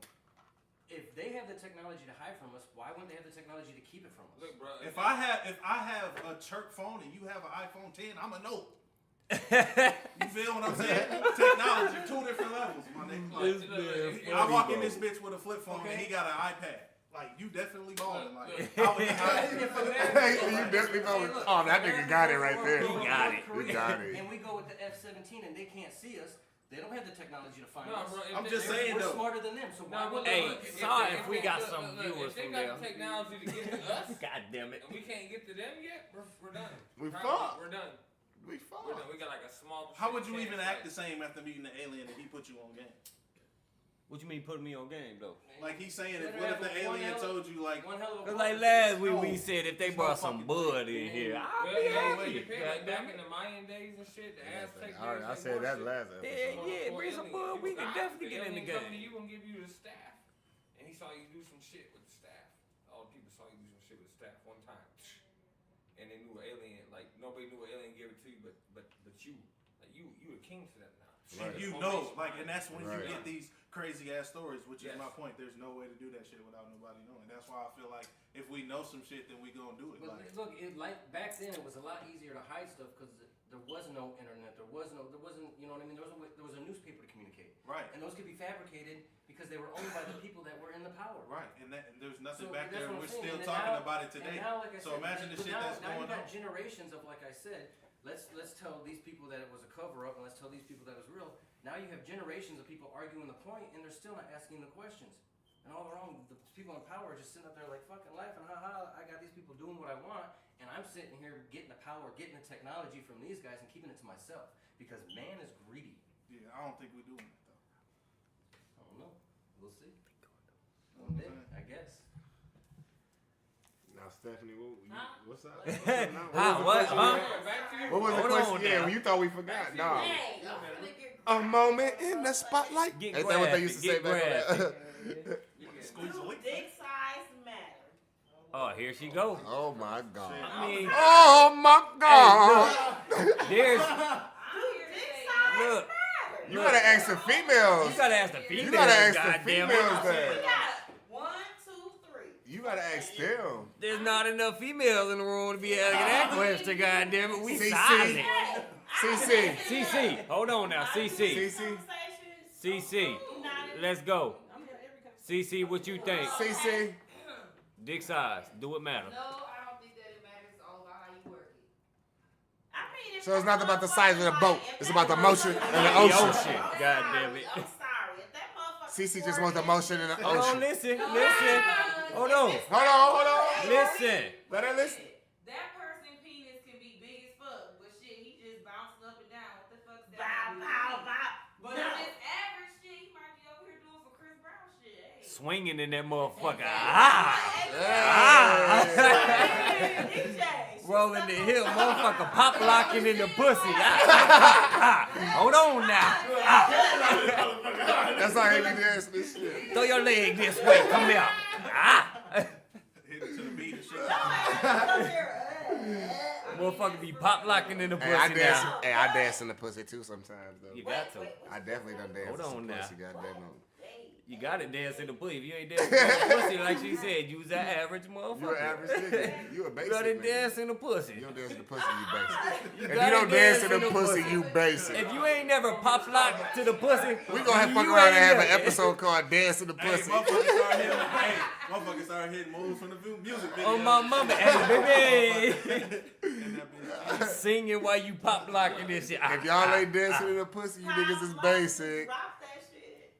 If they have the technology to hide from us, why wouldn't they have the technology to keep it from us? Look, bro. If I have a chirp phone and you have an iPhone 10, I'ma know. You feel what I'm saying? Technology, 2 different levels, my nigga. I walk in this bitch with a flip phone and he got an iPad. Like you definitely balling. Like I would Hey, you definitely know. Oh, that nigga got it right there. He got it. He got it. And we go with the F-17 and they can't see us. They don't have the technology to find No, us. bro, if I'm they- just if- saying We're though. smarter than them, so why Nah, would but they? Hey, look, sorry if we got look, some look, viewers if they from got there. the technology to get to us, God damn it. and we can't get to them yet, we're done. We Probably, fucked. We're done. We We're fucked. done. We got like a small. How would you chance, even like- act the same after meeting the alien if he put you on game? What you mean putting me on game, though? Like he's saying, what if the alien told you like, One hell of a Cause like quality. last week we said if they There's no brought some fucking bud in here, I'll Well, be yeah, well, happy. it depends. Like Goddamn back it. in the Mayan days and shit, the Aztec days. I like said more that shit. last Yeah, episode. yeah, bring some bud. We can definitely get in the Come to game. you and give you the staff, and he saw you do some shit with the staff. All the people saw you do some shit with the staff one time, and they knew an alien. Like nobody knew an alien gave it to you, but you, like you the king to them now. Right. You know, like, and that's when Right. you get these crazy ass stories, which is Yes. my point. There's no way to do that shit without nobody knowing. That's why I feel like if we know some shit, then we gonna do it. But Like, look, like back then, it was a lot easier to hide stuff because there was no internet. There wasn't, you know what I mean? There was a newspaper to communicate. right, And those could be fabricated because they were owned by the people that were in the power. right, and there's nothing So back that's there. what I'm We're saying. still And talking now- about it today. And now, like I So said, imagine the but shit now, that's now going you got on. generations of, like I said, let's tell these people that it was a cover up, and let's tell these people that it was real. Now you have generations of people arguing the point, and they're still not asking the questions. And all along, the people in power are just sitting up there like fucking laughing, haha, I got these people doing what I want, and I'm sitting here getting the power, getting the technology from these guys and keeping it to myself. Because man is greedy. Yeah, I don't think we're doing that though. I don't know. We'll see. You know One what day, I'm saying? I guess. Now, Stephanie, what's up? What? Huh? What was the Hold question? on Yeah, now. you thought we forgot. No. Hey, I'm finna get A moment in the spotlight. Get Ain't that what they graphic, used to get say back graphic. Squeeze a Do lick. dick size matter? Oh, here she go. Oh my God. I mean, Oh my God. there's Do dick size look. matter? You gotta ask the females. You gotta ask the females. You gotta ask the goddamn it. females We that. got 1, 2, 3. You gotta ask them. There's not enough females in the room to be asking that question. Goddamn it, we CC. silent. CC. CC, hold on now, CC. CC. CC, let's go. CC, what you think? CC. Dick size, do it matter? No, I don't think that it matters. It's all about how you work it. I mean, if So it's that not about the size of the motherfucker boat. like- if It's that about the motion motherfucker- in the The ocean. ocean. I'm God sorry, damn it. I'm sorry. If that motherfucker CC just squirt wants the in motion in the Hold on, ocean. listen. Hold on. Hold on. Listen. Let her listen. That person penis can be big as fuck, but shit, he just bouncing up and down. What the fuck's that? Bow, bow, bow. But if it's average shit, he might be over here doing some Chris Brown shit. Hey. Swinging in that motherfucker. DJ. Rolling the hill, motherfucker pop locking in the pussy. Hold on now. That's how he be dancing this shit. Throw your leg this way. Come here. Hit it to the beat and shit. Motherfucker be pop locking in the pussy Hey, I dance. now. Hey, I dance in the pussy too sometimes though. You got to. I definitely done dance Hold in some on now. pussy. Goddamn. You gotta dance in the pussy. If you ain't dancing in the pussy, like she said, you's an average motherfucker. You an average nigga. You a You basic gotta nigga. dance in the pussy. You don't dance in the pussy, you basic. If you gotta don't dance dance in the pussy, you basic. If you ain't never pop locked to the pussy, We gonna have fuck you around and ain't have an never- episode called Dance in the Hey, Pussy. motherfuckers started hitting moves from the music video. On my mama, hey baby, And that bitch- singing while you pop locking this shit. If y'all ain't dancing in the pussy, you niggas is basic. Drop that shit.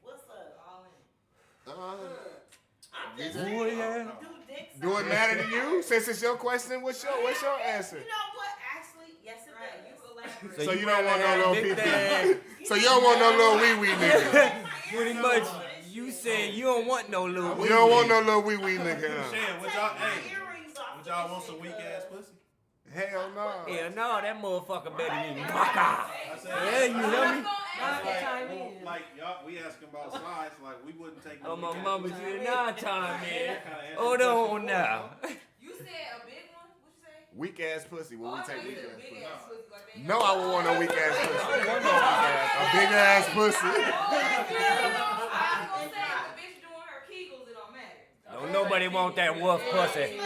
What's up? All in. I'm just DJ? saying, Oh, yeah. do dick Do it size matter to you? Since it's your question, what's your answer? You know what? Actually, yes it Right, you does. elaborate. So you don't want no little big pee thing. So you don't want no little wee wee nigga. Pretty much, you said you don't want no little. You don't want no little wee wee nigga. Huh? Shan, would Take y'all, my hey, earrings off would of y'all this want some shit, weak cuz. ass pussy? Hell no. Yeah, no, that motherfucker better than you. Maka. I said, Yeah, you hear me? well, like y'all, we asking about size, like we wouldn't take no Oh my weak ass mama, pussy. you not time, man. Kinda answer Hold the on question. now. You said a big one? What you say? Weak ass pussy. Will we Oh, I take thought you weak said ass big pussy? ass pussy. Like they No, I would want no weak ass pussy. A big ass pussy. I was gonna say, if the bitch doing her kegels, it don't matter. Don't nobody want that wolf pussy.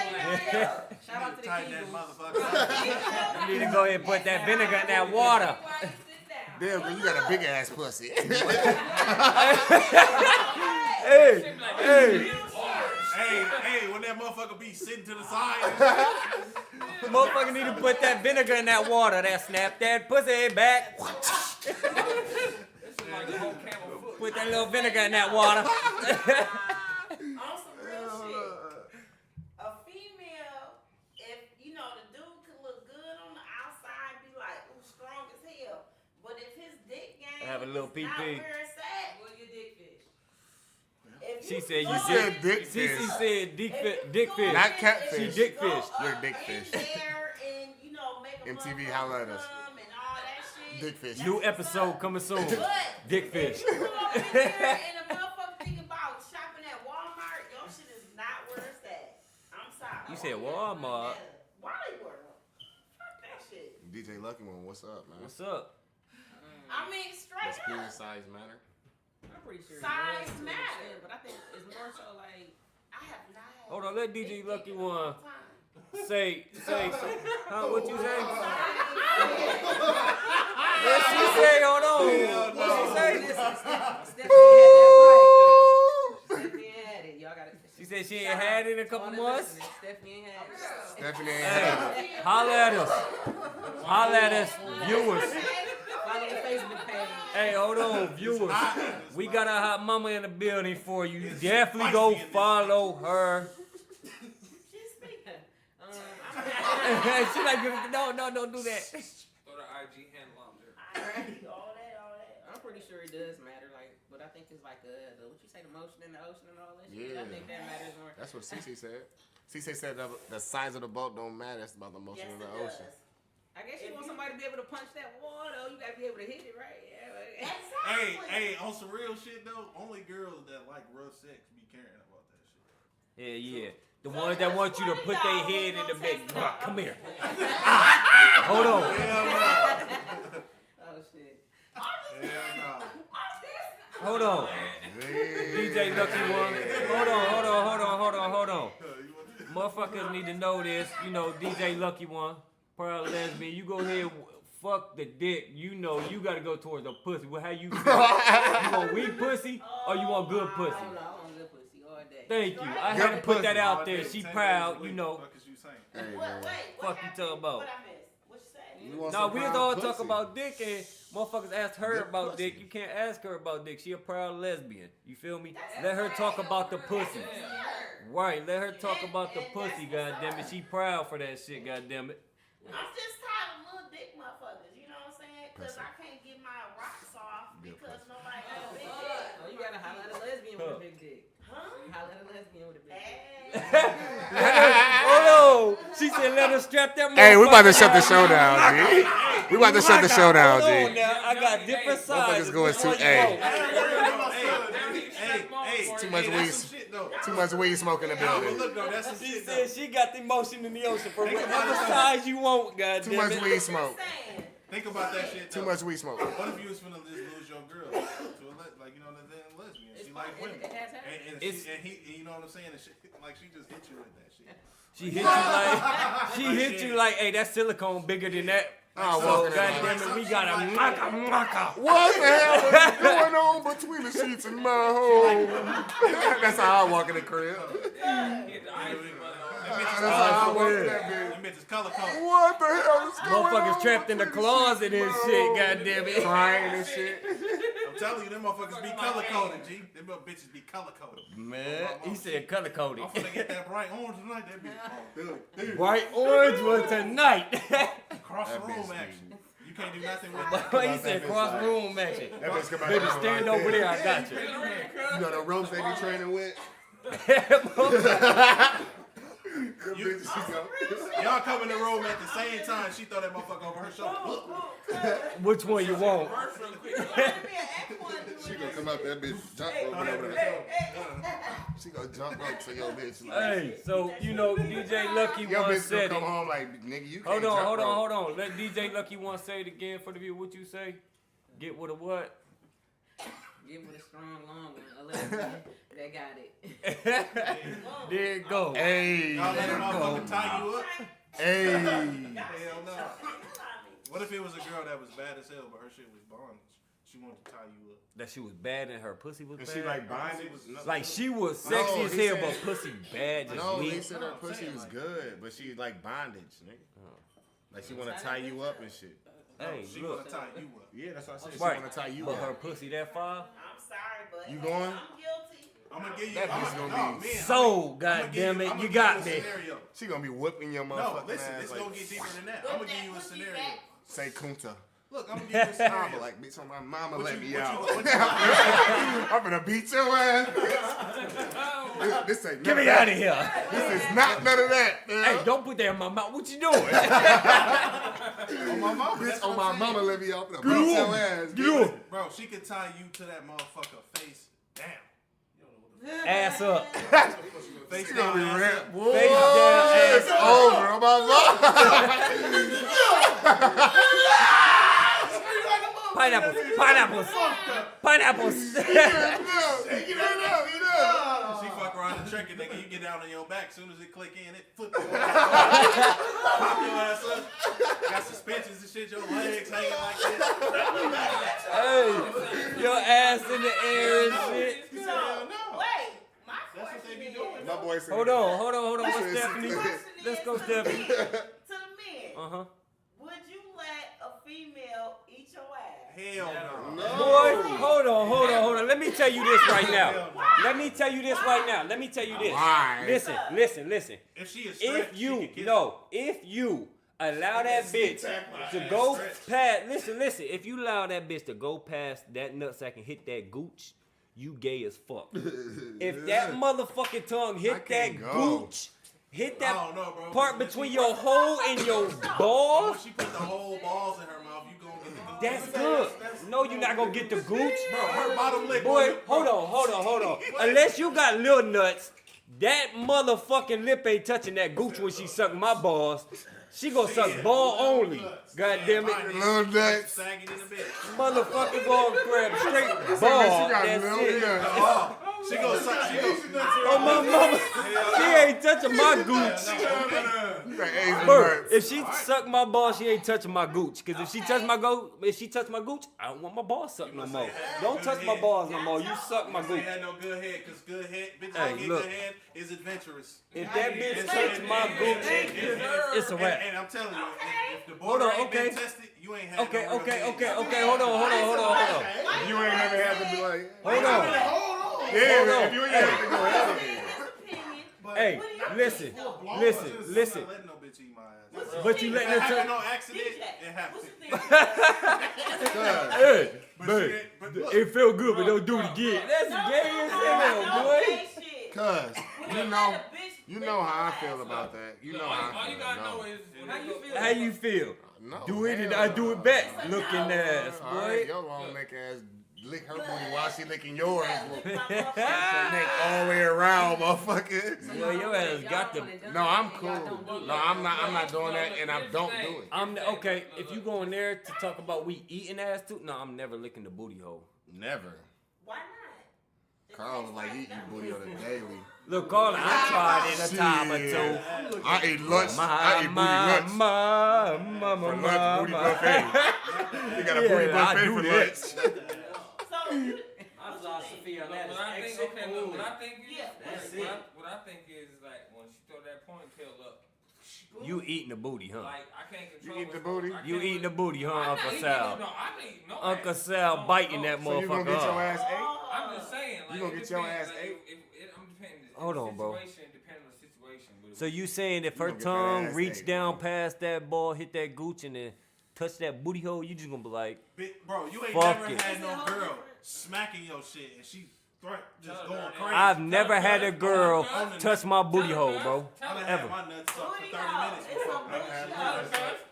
Shout out to the Tighten that Kegels. motherfucker. You need to go ahead and put that vinegar in that water. Why you sit down? Damn, girl, you got a big ass pussy. Hey, hey, Hey, when that motherfucker be sitting to the side, motherfucker need to put that vinegar in that water. That snap that pussy back. Put that little vinegar in that water. On some real shit. A female, if you know the dude could look good on the outside, be like, ooh, strong as hell. But if his dick game Have a little is not pee-pee. where it's at, Well, your dick fish. if She said you fuck- said dick Cece fish. said dick if fish. you Dick go fish. Not in- catfish. if She dick you go fish. You're up dick in fish. there and, you know, make a MTV, motherfucker holla at us. come and all that shit, Dick fish. that's New what's episode up. coming soon. But Dick fish. if you go up in there and a motherfucker think about shopping at Walmart, your shit is not where it's at. I'm sorry. You said Walmart. Wally World. Fuck that shit. DJ Lucky One, what's up, man? What's up? I mean, Does straight penis up. size matter? I'm pretty sure it Size does to an matter. extent, but I think it's more so like I have not had Hold on, let DJ big Lucky dick in a long one time. say, huh, what you say? Size What she say? Hold on. What she say? Stephanie had it. Y'all got it. She said she ain't had it in a couple months. Stephanie ain't had it. Stephanie ain't Hey, had it. holla at us. Holla at us, viewers. Follow the Facebook page. Hey, hold on, viewers. We got a hot mama in the building for you. Definitely go follow her. She like, no, don't do that. Throw the IG handle on there. all that. I'm pretty sure it does matter, like, but I think it's like the what you say, the motion in the ocean and all that shit. I Yeah. think that matters more. That's what Cece said. Cece said the size of the boat don't matter. It's about the motion Yes, of the it ocean. does. I guess you want somebody to be able to punch that wall, though. You gotta be able to hit it, right? Yeah, Exactly. Hey, on some real shit though, only girls that like rough sex be caring about that shit. Yeah. The ones that want you to put their head in the bed. Come here. Hold on. Oh shit. Hell no. Hold on. DJ Lucky One. Hold on. Motherfuckers need to know this. You know, DJ Lucky One, proud lesbian. You go ahead, fuck the dick. You know, you gotta go towards the pussy. Well, how you feel? You want weak pussy or you want good pussy? I want good pussy all day. Thank you. I had to put that out there. She proud, you know. What is you saying? Hey, What, man. wait, Fuck you talking about? What I missed? What you say? We want No, some we was proud all pussy. talking about dick and motherfuckers asked her Good about pussy. dick. You can't ask her about dick. She a proud lesbian. You feel me? Let her talk about the pussy. Right, let her talk about the pussy, goddammit. She proud for that shit, goddammit. I'm just tired of little dick motherfuckers. You know what I'm saying? Because I can't get my rocks off because nobody got a big dick. Oh, you gotta holler at a lesbian with a big dick. Huh? Holler at a lesbian with a big dick. Oh no! She said let her strap that motherfucker. Hey, we about to shut the show down, G. We about to shut the show down, Hold on G. now, I got different sizes. Motherfuckers going Which one too- you hey. want? Too much that's weed. some shit though. Too much weed smoke in the Nah, but building. look though, that's some She shit said though. she got the motion in the ocean for Think about whatever it. size you want, Too much goddammit. weed smoke. Saying. Think about that shit though. Too much weed smoke. What if you was finna just lose your girl to a like you know the lesbian? She like women. It has happened. And It's- he, you know what I'm saying? And she, like she just hit you with that shit. She hit you like, hey, that silicone bigger than that. Oh, So walking in goddamn it, we got a maka. What the hell is going on between the sheets in my home? That's how I walk in the crib. That's how I walk in that bitch. Them bitches color coded. What the hell is going on? Motherfuckers trapped in the closet and shit, goddamn it. Crying and shit. I'm telling you, them motherfuckers be color coded, G. Them little bitches be color coded. Man, he said color coded. I'm finna get that bright orange tonight. That bitch. Dude, White orange was tonight. cross the That room bitch action. You can't do nothing with that. He said cross room action. That bitch come out Baby, there stand like over that. there, I got you. You know the ropes they be training with? Them bitches, she go. Y'all come in the room at the same time. She throw that motherfucker over her shoulder. Which one you want? She gonna come out that bitch, jump over there. She gonna jump up to your bitch. Like, Hey, so you know DJ Lucky your once bitch gonna said come it. home like, nigga, you can't Hold jump on. rope. Let DJ Lucky once say it again for the view. What you say? Get with a what? Get with a strong long one. A lesbian that got it. There it go. Hey, Y'all let a motherfucker tie you up? hey. Hell no. What if it was a girl that was bad as hell, but her shit was bondage? She wanted to tie you up. That she was bad and her pussy was And bad. she like binded. Like she was sexy as he hell, said- but pussy bad, just No, he weak. said her pussy was good, but she like bondage, nigga. Like she wanna tie you up and shit. Hey, She look. wanna tie you up. Yeah, that's what I said. She Right. wanna tie you But her up. pussy that far? I'm sorry, but You hey, going? I'm guilty. I'm gonna give you. That bitch gonna be So, goddamn it, you got me. She gonna be whipping your No, motherfucking listen, ass it's like, gonna get deeper than that. Put I'm gonna that give you a pussy scenario. back. say kunta. Look, I'm gonna give you a I'm scenario. like, bitch, on my mama What let you- me what you- out. what you- I'm gonna beat your ass. This ain't Get none me of out that. of here. This is not none of that, man. Hey, don't put that in my mouth. What you doing? On my mama. Bitch, That's on what my I'm mama saying. let me out. I'm gonna beat your ass. bitch. Bro, she could tie you to that motherfucker face down. Ass up. Face She gonna be down, ass red. up. Whoa, Face down, it's ass over. On my mama. Pineapples. Pineapples. Pineapples. She fuck around and trick it, nigga. You get down on your back. As soon as it click in, it flip your ass. Pop your ass up. Got suspensions and shit. Your legs hanging like this. Hey, your ass in the air and shit. So, wait, my That's what they question be is, doing. My boy said. Hold on. What's Listen, Stephanie? Let's go, Stephanie. to the men, Uh-huh. would you let a female eat your ass? Hell no. Boy, hold on. Let me tell you this right now. Let me tell you this. Why? Listen. If she is stretched, If she can kiss if you allow that bitch to go past, listen, if you allow that bitch to go past that nutsack and hit that gooch, you gay as fuck. If that motherfucking tongue hit that gooch, hit that I don't know, bro. part When between she- your hole and your When balls, she put the whole balls in her mouth, you gonna get the gooch. that's good. No, you're not gonna get the gooch. Bro, her bottom lip. Boy, hold on. Unless you got little nuts, that motherfucking lip ain't touching that gooch when she suck my balls. She gonna suck ball only. God damn it. Little nuts. Sagging in the bed. Motherfucker gonna grab straight She ball. got That's little it. nuts. She gonna suck. Oh my mama. She ain't touching my gooch. You got Asian Bro, nuts. if she suck my ball, she ain't touching my gooch. Cause if she touch my gooch, I don't want my balls sucked no more. Don't touch my balls no more. You suck my She gooch. had no good head, cause good head, bitches Hey, that get look. good head is adventurous. If that bitch touch my gooch, it's a wrap. And I'm telling you, if the Hold border on, ain't okay. been tested, you ain't had Okay. no real head. Hold on. You ain't never had to be like. Hold on. Yeah, Hold man, on. if you ain't had to go ahead. Hey, listen. I'm not letting no bitch eat my ass. But you If letting it her happened touch. no accident, it happened. Hey, But babe, she ain't- but look, it feel good, but don't do it again. That's gay as hell, boy. Cuz, you know how I feel about that. You know how I All you feel. gotta know No. is How you feel? No, Do it and hell I do it no. back. Looking ass, All right, boy. your long neck ass lick her booty while she licking yours. Her Neck neck all the way around, motherfucker. Yo, your ass got the. No, I'm cool. No, I'm not doing that, and I don't do it. I'm okay. If you go in there to talk about we eating ass too, no, I'm never licking the booty hole. Never. Why not? Carl was like, he eat booty on the daily. Look, Karl, I tried it a time or two. I ate lunch. I ate booty lunch. For lunch, booty buffet. He got a booty Yeah, I buffet do for that. lunch. So, My philosophy on that What is I think, exit okay, look, only. what I think is, Yeah, that's what it. what I think is like when she throw that ponytail up, You eating the booty, huh? like I can't control. You eat the what's going- booty? I can't You eating the really- booty, huh, I'm not Uncle eating Sal? it, no, I think no. Uncle ass. Sal No, biting no. that So you gonna motherfucker get your up. ass ate? I'm just saying, like, You gonna it get your depends, ass like, ate? I'm depending. Hold on, bro. Depending on the situation. But So you saying if her gonna get that tongue ass reach ate, down bro. past that ball, hit that gooch, and then touch that booty hole, you just gonna be like, Bro, you ain't Fuck never it. had no girl smacking your shit and she just going crazy. I've never had a girl touch my booty hole, bro. I've Ever. had my nuts sucked for 30 minutes before.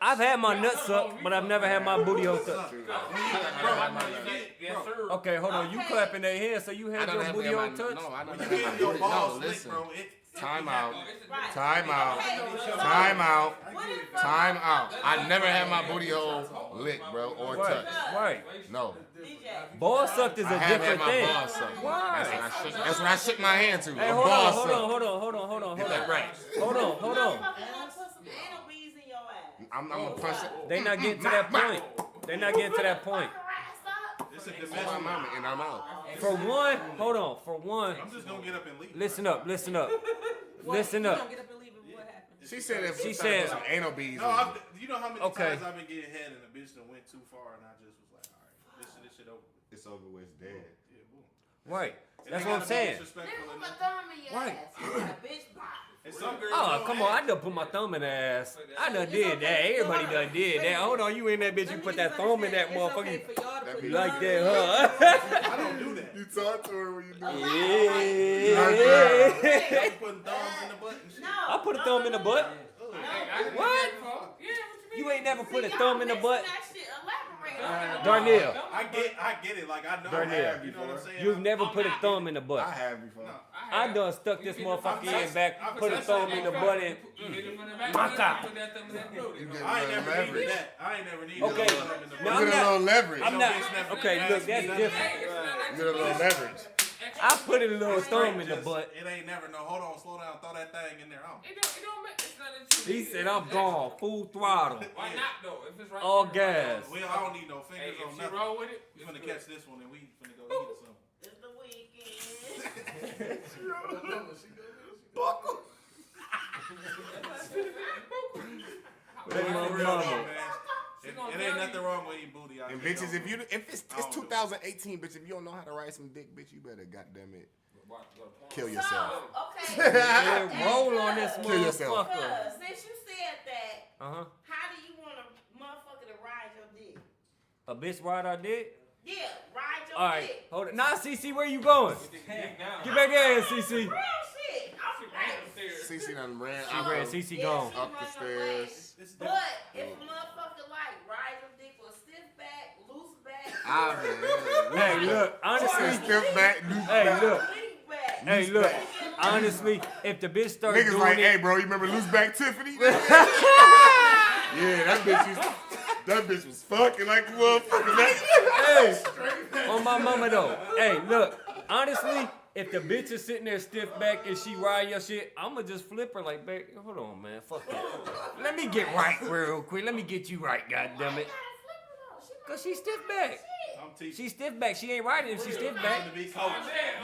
I've had my nuts sucked, but I've never had my booty hole touched. Yes, sir. Okay, hold on. You clapping their hands, so you I had don't your have booty to hole have my, touched? no, I don't When have you my get your booty. No, balls licked, listen. bro, Time out. Right. Time out. Okay, Time out. what if Time out. I never had my booty hole licked, bro, or Right, touched. right. No. DJ? Ball sucked is I a have had different my thing. balls sucked. Why? That's when I shook my hand to. Hey, A hold ball on, sucked. hold Get that on. right. Hold on. Motherfucker wanna put some anal beads in your ass. I'm gonna punch it. They not getting to that point. They not getting to that point. Fuck her ass up. It's a My dimension. mama, and I'm out. For one, hold on. For one, I'm just gonna get up and leave. listen up. What? Listen You up. don't get up and leave it. What happened? She said if She she said- said some anal beads. No, in you know how many Okay. times I've been getting head and a bitch done went too far and I just was like, all right, this shit over. it's over with. It's dead. Yeah, boom. Right. And That's they what I'm gotta be saying. disrespectful Nigga, and put my thumb in your Right. ass. You got a bitch body. And some girls Oh, don't come on. I ask. done put my thumb in the ass. I done did that. Everybody done did that. Hold on. You in that bitch. You put that thumb in that motherfucker. It's okay for y'all to That put be your Like thumb that, in huh? I don't do that. You talk to her when you do it. Yeah. I'm putting thumbs in the butt and shit. No. I put a thumb in the butt. No. What? You ain't never put a thumb in the butt. That shit, elaborate Darnell. I get it. Like I know. Darnell. You know what I'm saying? You've never put a thumb in the butt. I have before. No. I done stuck this motherfucker in back, put a thumb in the butt and my God. I ain't never needed that. I ain't never needed Okay. that. No, You get a little leverage. I'm not. Okay, look, that's different. You get a little leverage. I put a little thumb in the butt. It ain't never no. Hold on, slow down, throw that thing in there. It don't matter. It's not a He said I'm gone, full throttle, Why not though? If it's right all there, gas. I don't need no Hey, fingers if on she nothing. roll with it, We it's finna good. catch this one and we finna go eat or something. It's the weekend. Hey, my For real mama. though, man. It ain't nothing wrong with eating booty out And here, bitches, though. if it's 2018, bitch, if you don't know how to ride some dick, bitch, you better goddamn it kill So, yourself. okay. Yeah, roll on this Kill yourself. motherfucker. Since you said that, Uh-huh. how do you want a motherfucker to ride your dick? A bitch ride our dick? Yeah, ride your All right, dick. hold it. Nah, CC, where you going? Get back here, CC. Real shit. I'm CC done ran She out ran, of- CC Yeah, gone. she up the run stairs. away. But if a motherfucker like ride your dick with stiff back, loose back, Ah, man. Hey, look, honestly, Step back. hey, look, lean back. hey, look, honestly, if the bitch starts Niggas doing like, it, hey, bro, you remember Loose Back Tiffany? Yeah, that bitch was fucking like the motherfucker. hey, on my mama though. Hey, look, honestly, if the bitch is sitting there stiff back and she riding your shit, I'ma just flip her like, babe, hold on, man, fuck that. Let me get right real quick. Let me get you right, goddammit. Cause she stiff back. I'm teaching. She stiff back. She ain't riding if she stiff back. I'm finna be coach.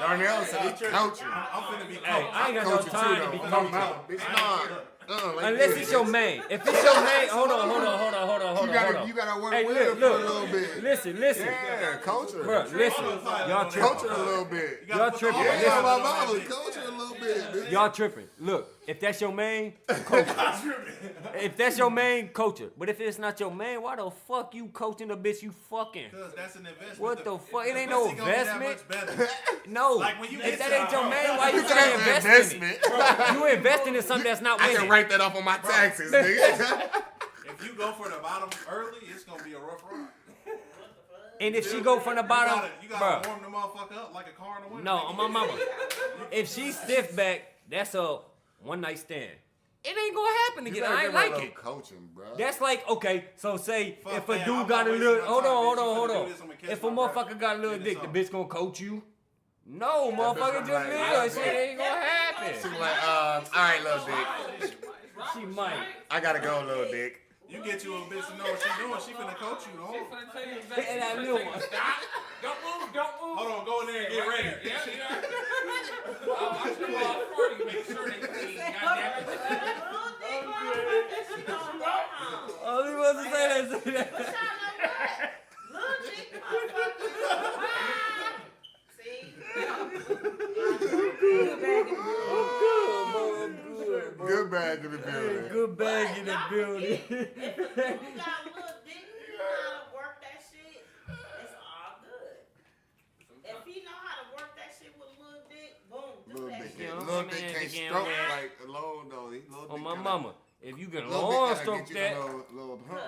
Darnell said he coaching. I'm finna be coach. Hey, I ain't got no Coaching time too, to be though. coaching. Bitch, nah. Like Unless this. it's your main. If it's your main, hold on. You gotta work Hey, with her look, for a look. little bit. Listen. Yeah, coach her. Bro, listen. Y'all tripping. Coach her a little bit. Y'all tripping. Yeah, Listen. my mama. Coach her a little bit, bitch. Y'all tripping. Look, if that's your main, coach her. If that's your main, coach her. But if it's not your main, why the fuck you coaching the bitch you fucking? Because that's an investment. What the fuck? It ain't The no pussy gonna be that investment. much better. No. Like when you If get that to- ain't your main, why you You trying to got invest in it? investment. You investing in something that's not I winning. can write that off on my taxes, nigga. If you go for the bottom early, it's gonna be a rough ride. And if she go from the bottom, You gotta bruh. warm the motherfucker up like a car in the winter. No, on my mama. If she stiff back, that's a one night stand. It ain't gonna happen You again. gotta I give ain't her a like little it. coaching, bro. That's like, okay, so say Fuck if a that, dude I'm got a not little, wasting hold my on, time, hold bitch. on, You hold finna do on. this, I'ma catch If a my breath. motherfucker got a little Get dick, the something. bitch gonna coach you? No, motherfucker, gonna just like, leave that shit. Ain't gonna happen. Like, all right, little dick. She might. I gotta go, little dick. You get you a bitch to know what she doing. She finna coach you, though. Finna tell you exactly. And I Finna knew tell you, it. Stop. Don't move. Hold on, go in there and get Right ready. there. Yeah. I should go out for you, make sure they clean. Goddamn it. Little dick motherfucker, she gonna go home. All he wants to say that. But y'all know what? Little dick motherfucker. See? Good bag in the building. Good bag in the building. If a dude got a little dick, you know how to work that shit, it's all good. If he know how to work that shit with a little dick, boom, do Little that dick, shit. You know little what dick I'm can't saying? stroke Again, like alone though. Little On dick my kinda- mama. If you can Little long dick stroke gotta that, get you a little hump.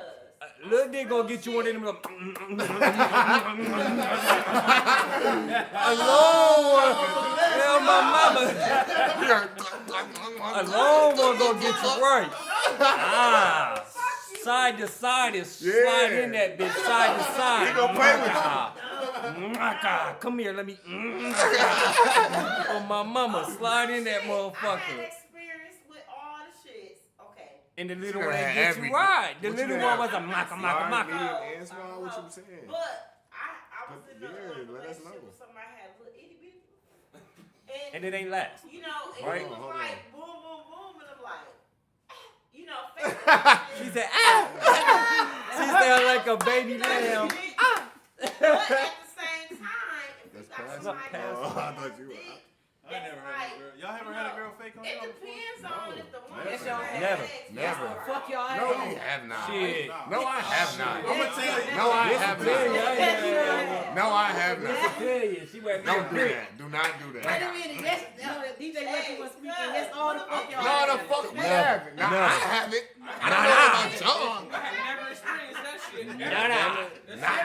little dick gonna get you one of them. A long one. Tell my mama. A long one gonna get you right. Ah. Side to side is slide in that bitch. Side to side. He gonna play with Come here, let me. On my mama, slide in that I had motherfucker. experience with all the shits. Okay. And the little She one done ain't had get you everything. right. The What you little done one had? was a maka. And small, what you was saying? But I was in a Yeah, let us relationship know. with somebody I had a little itty bitty. And it ain't last. You know, it Right? was Hold like boom, boom, boom, and I'm like, you know, face She said, ah! She sound like a baby lamb. But at the same time, if you That's got pass. somebody Oh, that's I thought you were. dick, I ain't never had a girl. Y'all ever had a girl fake on it y'all before? depends on if the woman Yes, y'all have. Never. Never. Fuck y'all. No, we have not. Shit. No, I have not. I'm gonna tell you. No, I have Tell you, not. No, I have not. tell you, she went Don't do that. Do not do Wait a that. minute. Yes, DJ Lucky was speaking. Yes, all the fuck y'all. No, the fuck we haven't. No, I haven't. I don't know about y'all. I have never experienced that shit. Nah. Not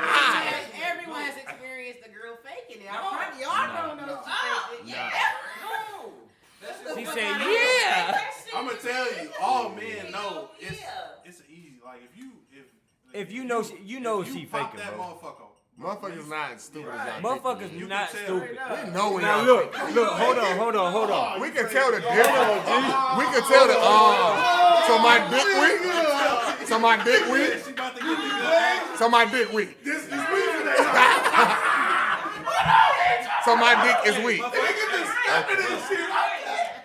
tell you, all men know Yeah. it's easy. Like If you know she pop faking, that bro. motherfucker. Motherfuckers not stupid as y'all. Motherfuckers You not can tell. stupid. We know when Now y'all. look, hold on. We can tell the difference. We can tell the so my dick weak. So my dick weak. She about to get the good ass. So my dick weak. So my dick is weak.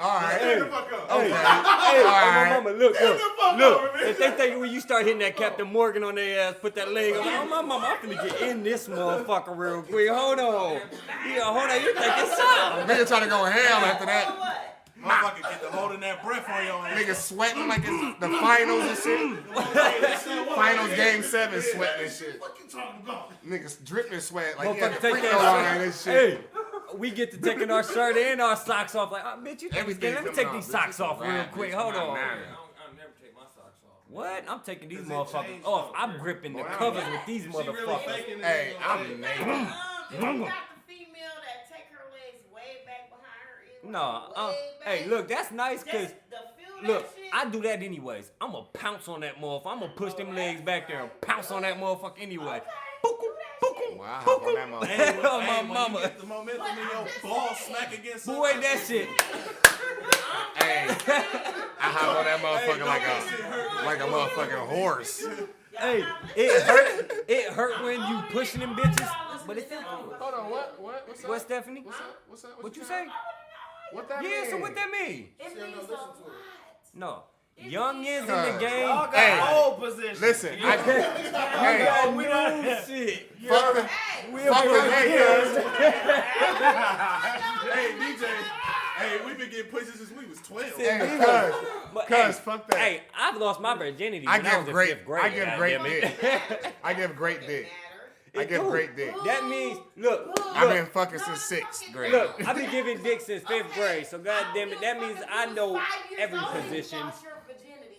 All right. Hey, All my right. mama, look. If they think when you start hitting that Captain Morgan on their ass, put that leg on, oh my mama, I'm finna get in this motherfucker real quick. Hold on. Yeah, hold on. You think it's something? Nigga trying to go ham after that. Motherfucker get the holding that breath on your ass. Nigga sweating like it's the finals and shit. Finals game 7 sweating and shit. What you talking about? Niggas dripping sweat like he had the Motherfucker, take free throw line and that shit. Hey, we get to taking our shirt and our socks off. Like, oh, bitch, you think it's good? Let me Everything's take coming these off. socks This is off a real rap, quick. bitch. Hold Come on, on. man. I'll never take my socks off. What? I'm taking these Does it motherfuckers change off. though? I'm gripping the Boy, covers with these She really motherfuckers. faking it. Hey, I'm naked. If you got the female that take her legs way back behind her ears. No, way hey, back, look, that's nice because, the feel look, that shit, I do that anyways. I'm going to pounce on that motherfucker. I'm going to push them legs back there and pounce on that motherfucker anyway. Well, I hop on that motherfucker. Hey, Oh, when my you mama. get the momentum in your ball smack against Who ain't that shit? Hey, I hop on that motherfucker like a motherfucking horse. Hey, it hurt when you pushing them bitches, but it felt good. Hold on, what? What's What, Stephanie? What's up? What you say? What that mean? Yeah, so what that mean? it means a lot. No. Youngins in the Cuz. game. Hey, Old position. listen, Hey, we don't shit. fuck the, fuck the, Hey, DJ. Hey, we've been getting pushes since we was 12. hey, But, cuz, fuck that. Hey, I've lost my virginity I when I was give in great, 5th grade. I give great goddammit. dick. I give great dick. I give great dick. That means, look, I've been fucking since 6th grade. look, I've been giving dick since 5th grade, so goddamn it, that means I know every position.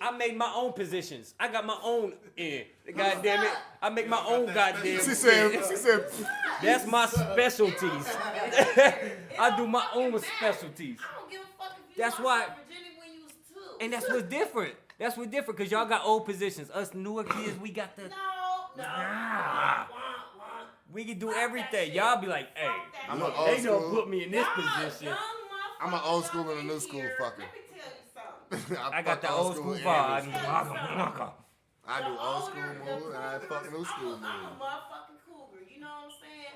I make my own positions. I got my own in. Goddamn it, I make my own goddamn. She said, That's my specialties. I do my own specialties. I don't give a fuck if you That's lost why- your virginity when you was 2. And that's what's different. That's what's different, because y'all got old positions. Us newer kids, we got the. No. Nah. We can do everything. Y'all be like, hey, I'm an they old don't school. put me in this position. I'm an old school and a new school fucker. Let me tell you something. I got fuck the old school and vibe. new school. I do old school moves and I fuck new school I'm a moves. motherfucking cougar. You know what I'm saying?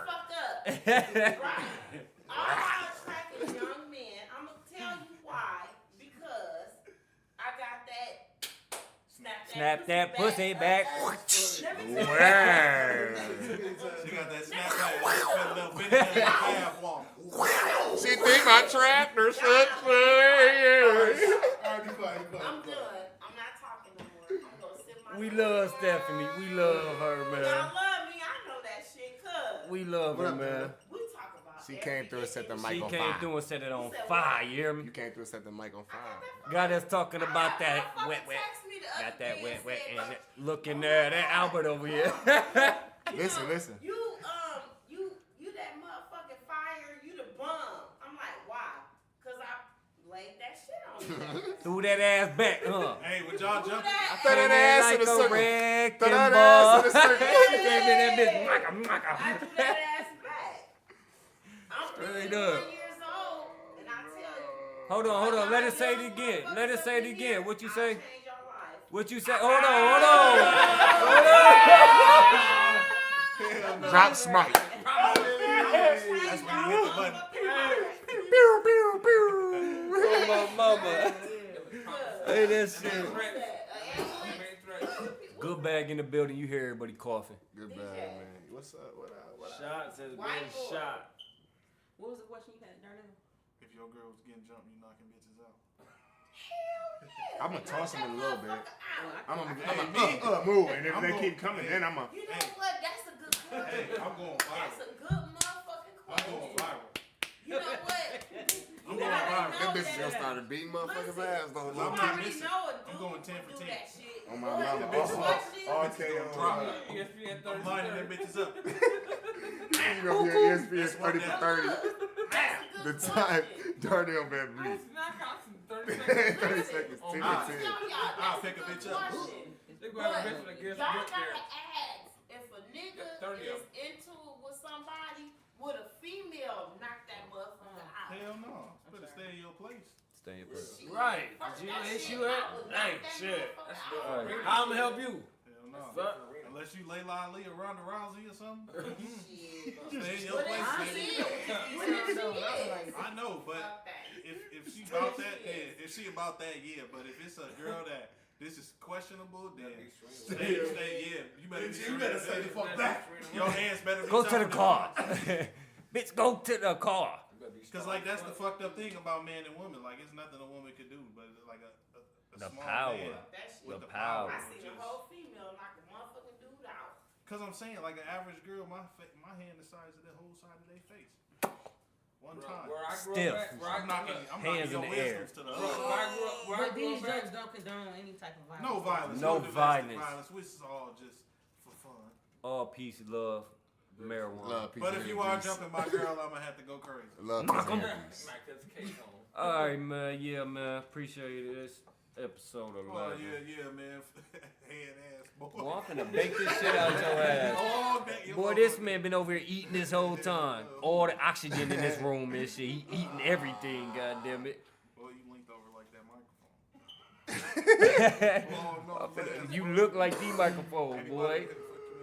Fuck up. All I attract is young men. I'm gonna tell you why. Because I got that. Snap that pussy back. Let me tell you. Word. She got that snap back. That little bitty ass calf walk. She think my tractor should say. I'm done. I'm not talking no more. I'm gonna sit my We love Stephanie. We love her, Y'all man. love me. I know that shit, cuz. We love her, man. We talk about She came through and set the She mic on came fire. through and set it on fire, you hear me? You came through and set the mic on fire. Got us talking about that wet. Got that wet, and that, looking there, that Albert over here. Listen. You that motherfucking fire, you the bum. I'm like, why? Cause I laid that shit on you. Threw that ass back, huh? Hey, would y'all Do jump? that. Throw that ass in like a a circle. wrecking Throw that ball. ass in a circle. She gave me that bitch. I do that ass back. I'm Straight 51 up. years old, and I tell you. Hold on. Let us say it again. Let us say it again. What you say? I'll change your life. What you say? Hold on. Drop smite. That's when you hit the button. Pew, pew, pew. Oh, my mama. Hey, that shit. Good bag in the building. You hear everybody coughing. Good bad, man. What's up? What up? Shots has been White boy. shot. What was the question you had, Darnell? If your girl was getting jumped, you knocking bitches out. I'm gonna toss him in a little bit. I'm gonna Hey, move, and if I'm they going- keep coming, then I'm gonna. You know what? That's a good question. Hey, I'm going That's viral. a good motherfucking I'm going question. viral. You know what? I'm going viral. That bitch is gonna start beating motherfuckers' ass though. You I'm not already missing. know a I'm dude going 10 would for do 10. that shit. On my What? mama. What shit? RKO. Drop. ESPN I'm 30. lining them bitches up. You gonna be an ESPN 30 for 30. That's a good The time Darnell better I read. was knock out some 30 seconds. 30 seconds. Oh, 10 my. to 10. I'll pick a bitch up. They But gonna have a bitch that gets y'all book gotta there. ask if a nigga 30 is into it with somebody, would a female knock that motherfucker out? Hell no. Better stay in your place. Stay in your place. Shit. Right. Fuck Did you that issue shit. it? I would Hey, knock that shit. motherfucker out. Alright. How I'ma help you? Hell no. Fuck. Unless you lay Lali or Ronda Rousey or something. Shit. Stay in your But place, it's baby. serious. I know, but Fuck that. if she about that, yeah. If she about that, yeah. But if it's a girl that this is questionable, then stay, yeah. You better be You better stay the fuck back. Your hands better be Go to the tougher car. than Bitch, go to the car. Cause like that's the fucked up thing about man and woman. Like it's nothing a woman could do, but like a The small power. man That shit. with The the power. power. I seen a whole female knock a motherfucking dude out. Cause I'm saying like an average girl, my hand the size of the whole side of their face. One time. Where I grew Stiff. up at, where I I'm knocking grew up, Hands your in the air. wisdoms to the where I grew up, where I But grew these up at, jokes don't condone any type of violence. No violence. No domestic violence. Which is all just for fun. All peace, love, marijuana. Love, peace, But and if you are peace. jumping my girl, I'm gonna have to go crazy. Love, Knock peace, 'em. and peace. Smack that case on. All right, man. Yeah, man. Appreciate this episode of Oh Life. yeah, man. Head ass boy. Boy, I'm finna bake this shit out your ass. All day, you Boy, this man been over here eating this whole time. All the oxygen in this room and shit. He eating everything, goddamn it. Boy, you linked over like that microphone. Oh no, man. You look like the microphone, boy.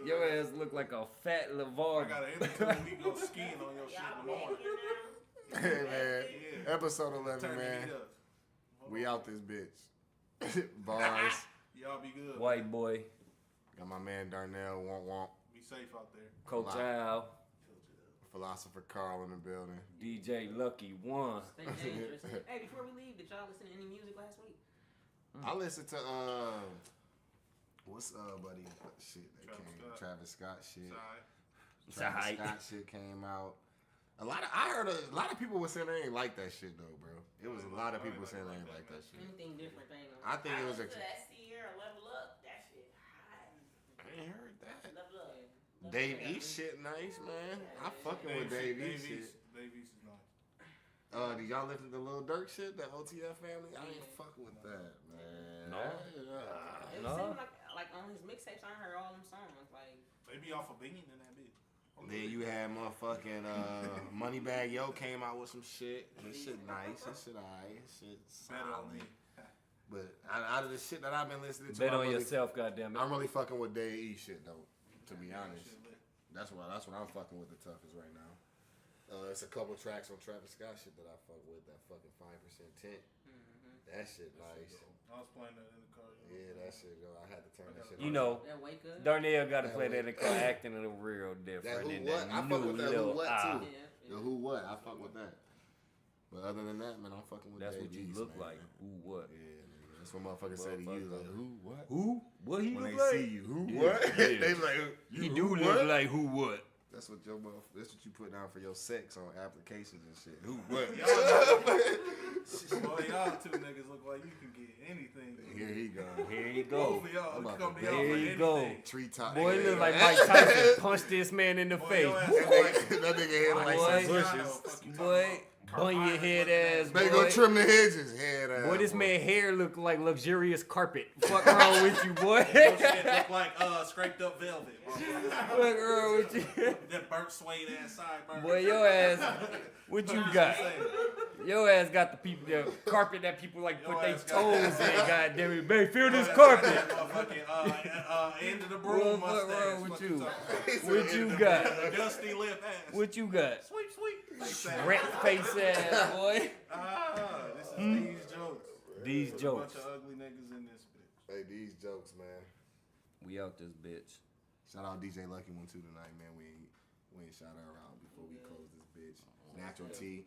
Your ass look like a fat I Lavar. got an interview. We go skiing on your shit in the Y'all morning. back here now? Hey, man. Yeah. Episode 11, Turn the man. heat up. We out this bitch. Bars. Y'all be good. White boy. Got my man Darnell, womp. Be safe out there. Coach Al. Philosopher Karl in the building. DJ Lucky One. Stay dangerous. Hey, before we leave, did y'all listen to any music last week? I listened to what's buddy shit that Travis Scott shit. Sorry. Travis Sorry. Scott shit came out. I heard a lot of people were saying they ain't like that shit though, bro. It was a lot of people saying they ain't like that shit. Anything different? They ain't I think it was listened to that Sierra Level Up. That shit hot. I ain't heard that. Level Up. Dave East shit nice, man. I fucking with Dave East shit. Dave East is nice. Did y'all listen to the Lil Durk shit? That OTF family? I ain't fucking with that, man. No. It No. seemed like on his mixtapes, I heard all them songs. Like, They be off of Bean in that bitch. Then you had motherfucking Moneybag Yo came out with some shit. This shit nice. This shit alright. This shit Better on me. solid. But out of the shit that I've been listening to, Bet I'm on really, yourself, goddamn it. I'm really fucking with Dave East shit though. To be honest, that's what I'm fucking with the toughest right now. It's a couple tracks on Travis Scott shit that I fuck with. That fucking 5% tint. That shit nice. I was playing that in the car. Yeah, that shit go. I had to turn that shit. You on. know, that Wake Up. Darnell got to play that in the car, acting a real different. That Who in What? I fuck with that Who little What eye. too. The Who What? I fuck with that. But other than that, man, I'm fucking with That's Dave what you East, look man. like. Who what? Yeah, nigga. That's what motherfuckers say to you. Like, who what? Who? What he When look they like? see you, who Yeah, what? yeah. They be like, He you do who look what? like who what? That's what that's what you put down for your sex on applications and shit. Who what? Boy, y'all two niggas look like you can get anything. Here he go. Here you go. Both of y'all I'm about come to to y'all for There you go. anything. Treetop. Boy, it nigga. look like Mike Tyson punched this man in the Boy, face. your ass that look like- nigga, that nigga head like Boy, some bushes. Boy, bun your head ass, They boy. go trim the hedges. Head ass. Boy, this man hair look like luxurious carpet. Fuck wrong with you, boy? Your shit look like scraped up velvet. Fuck wrong with you? That burnt suede ass sideburn. Boy, your ass, what you got? Your ass got the people, the carpet that people like put Your their ass got- toes in. God damn it, babe, feel this carpet. Motherfucking end of the broom What mustache. wrong with What you? talking What you got? about? Dusty lip ass. What you got? Sweet. Shrimp face ass, boy. This is these jokes. These There's jokes. A bunch of ugly niggas in this bitch. Hey, these jokes, man. We out this bitch. Shout out DJ Lucky One too tonight, man. We ain't shout her out before we close this bitch. Natural T.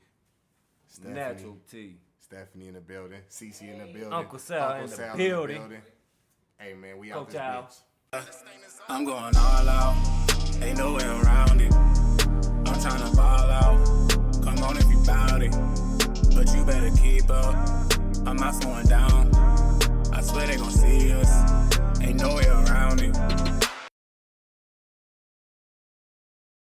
Stephanie. Natural T. Stephanie in the building. Cece in the building. Uncle Sal in the Sal building. Hey man, we out Coach this Al. bitch. I'm going all out, ain't no way around it. I'm tryna ball out, come on if you bout it. But you better keep up, I'm not slowing down. I swear they gon' see us.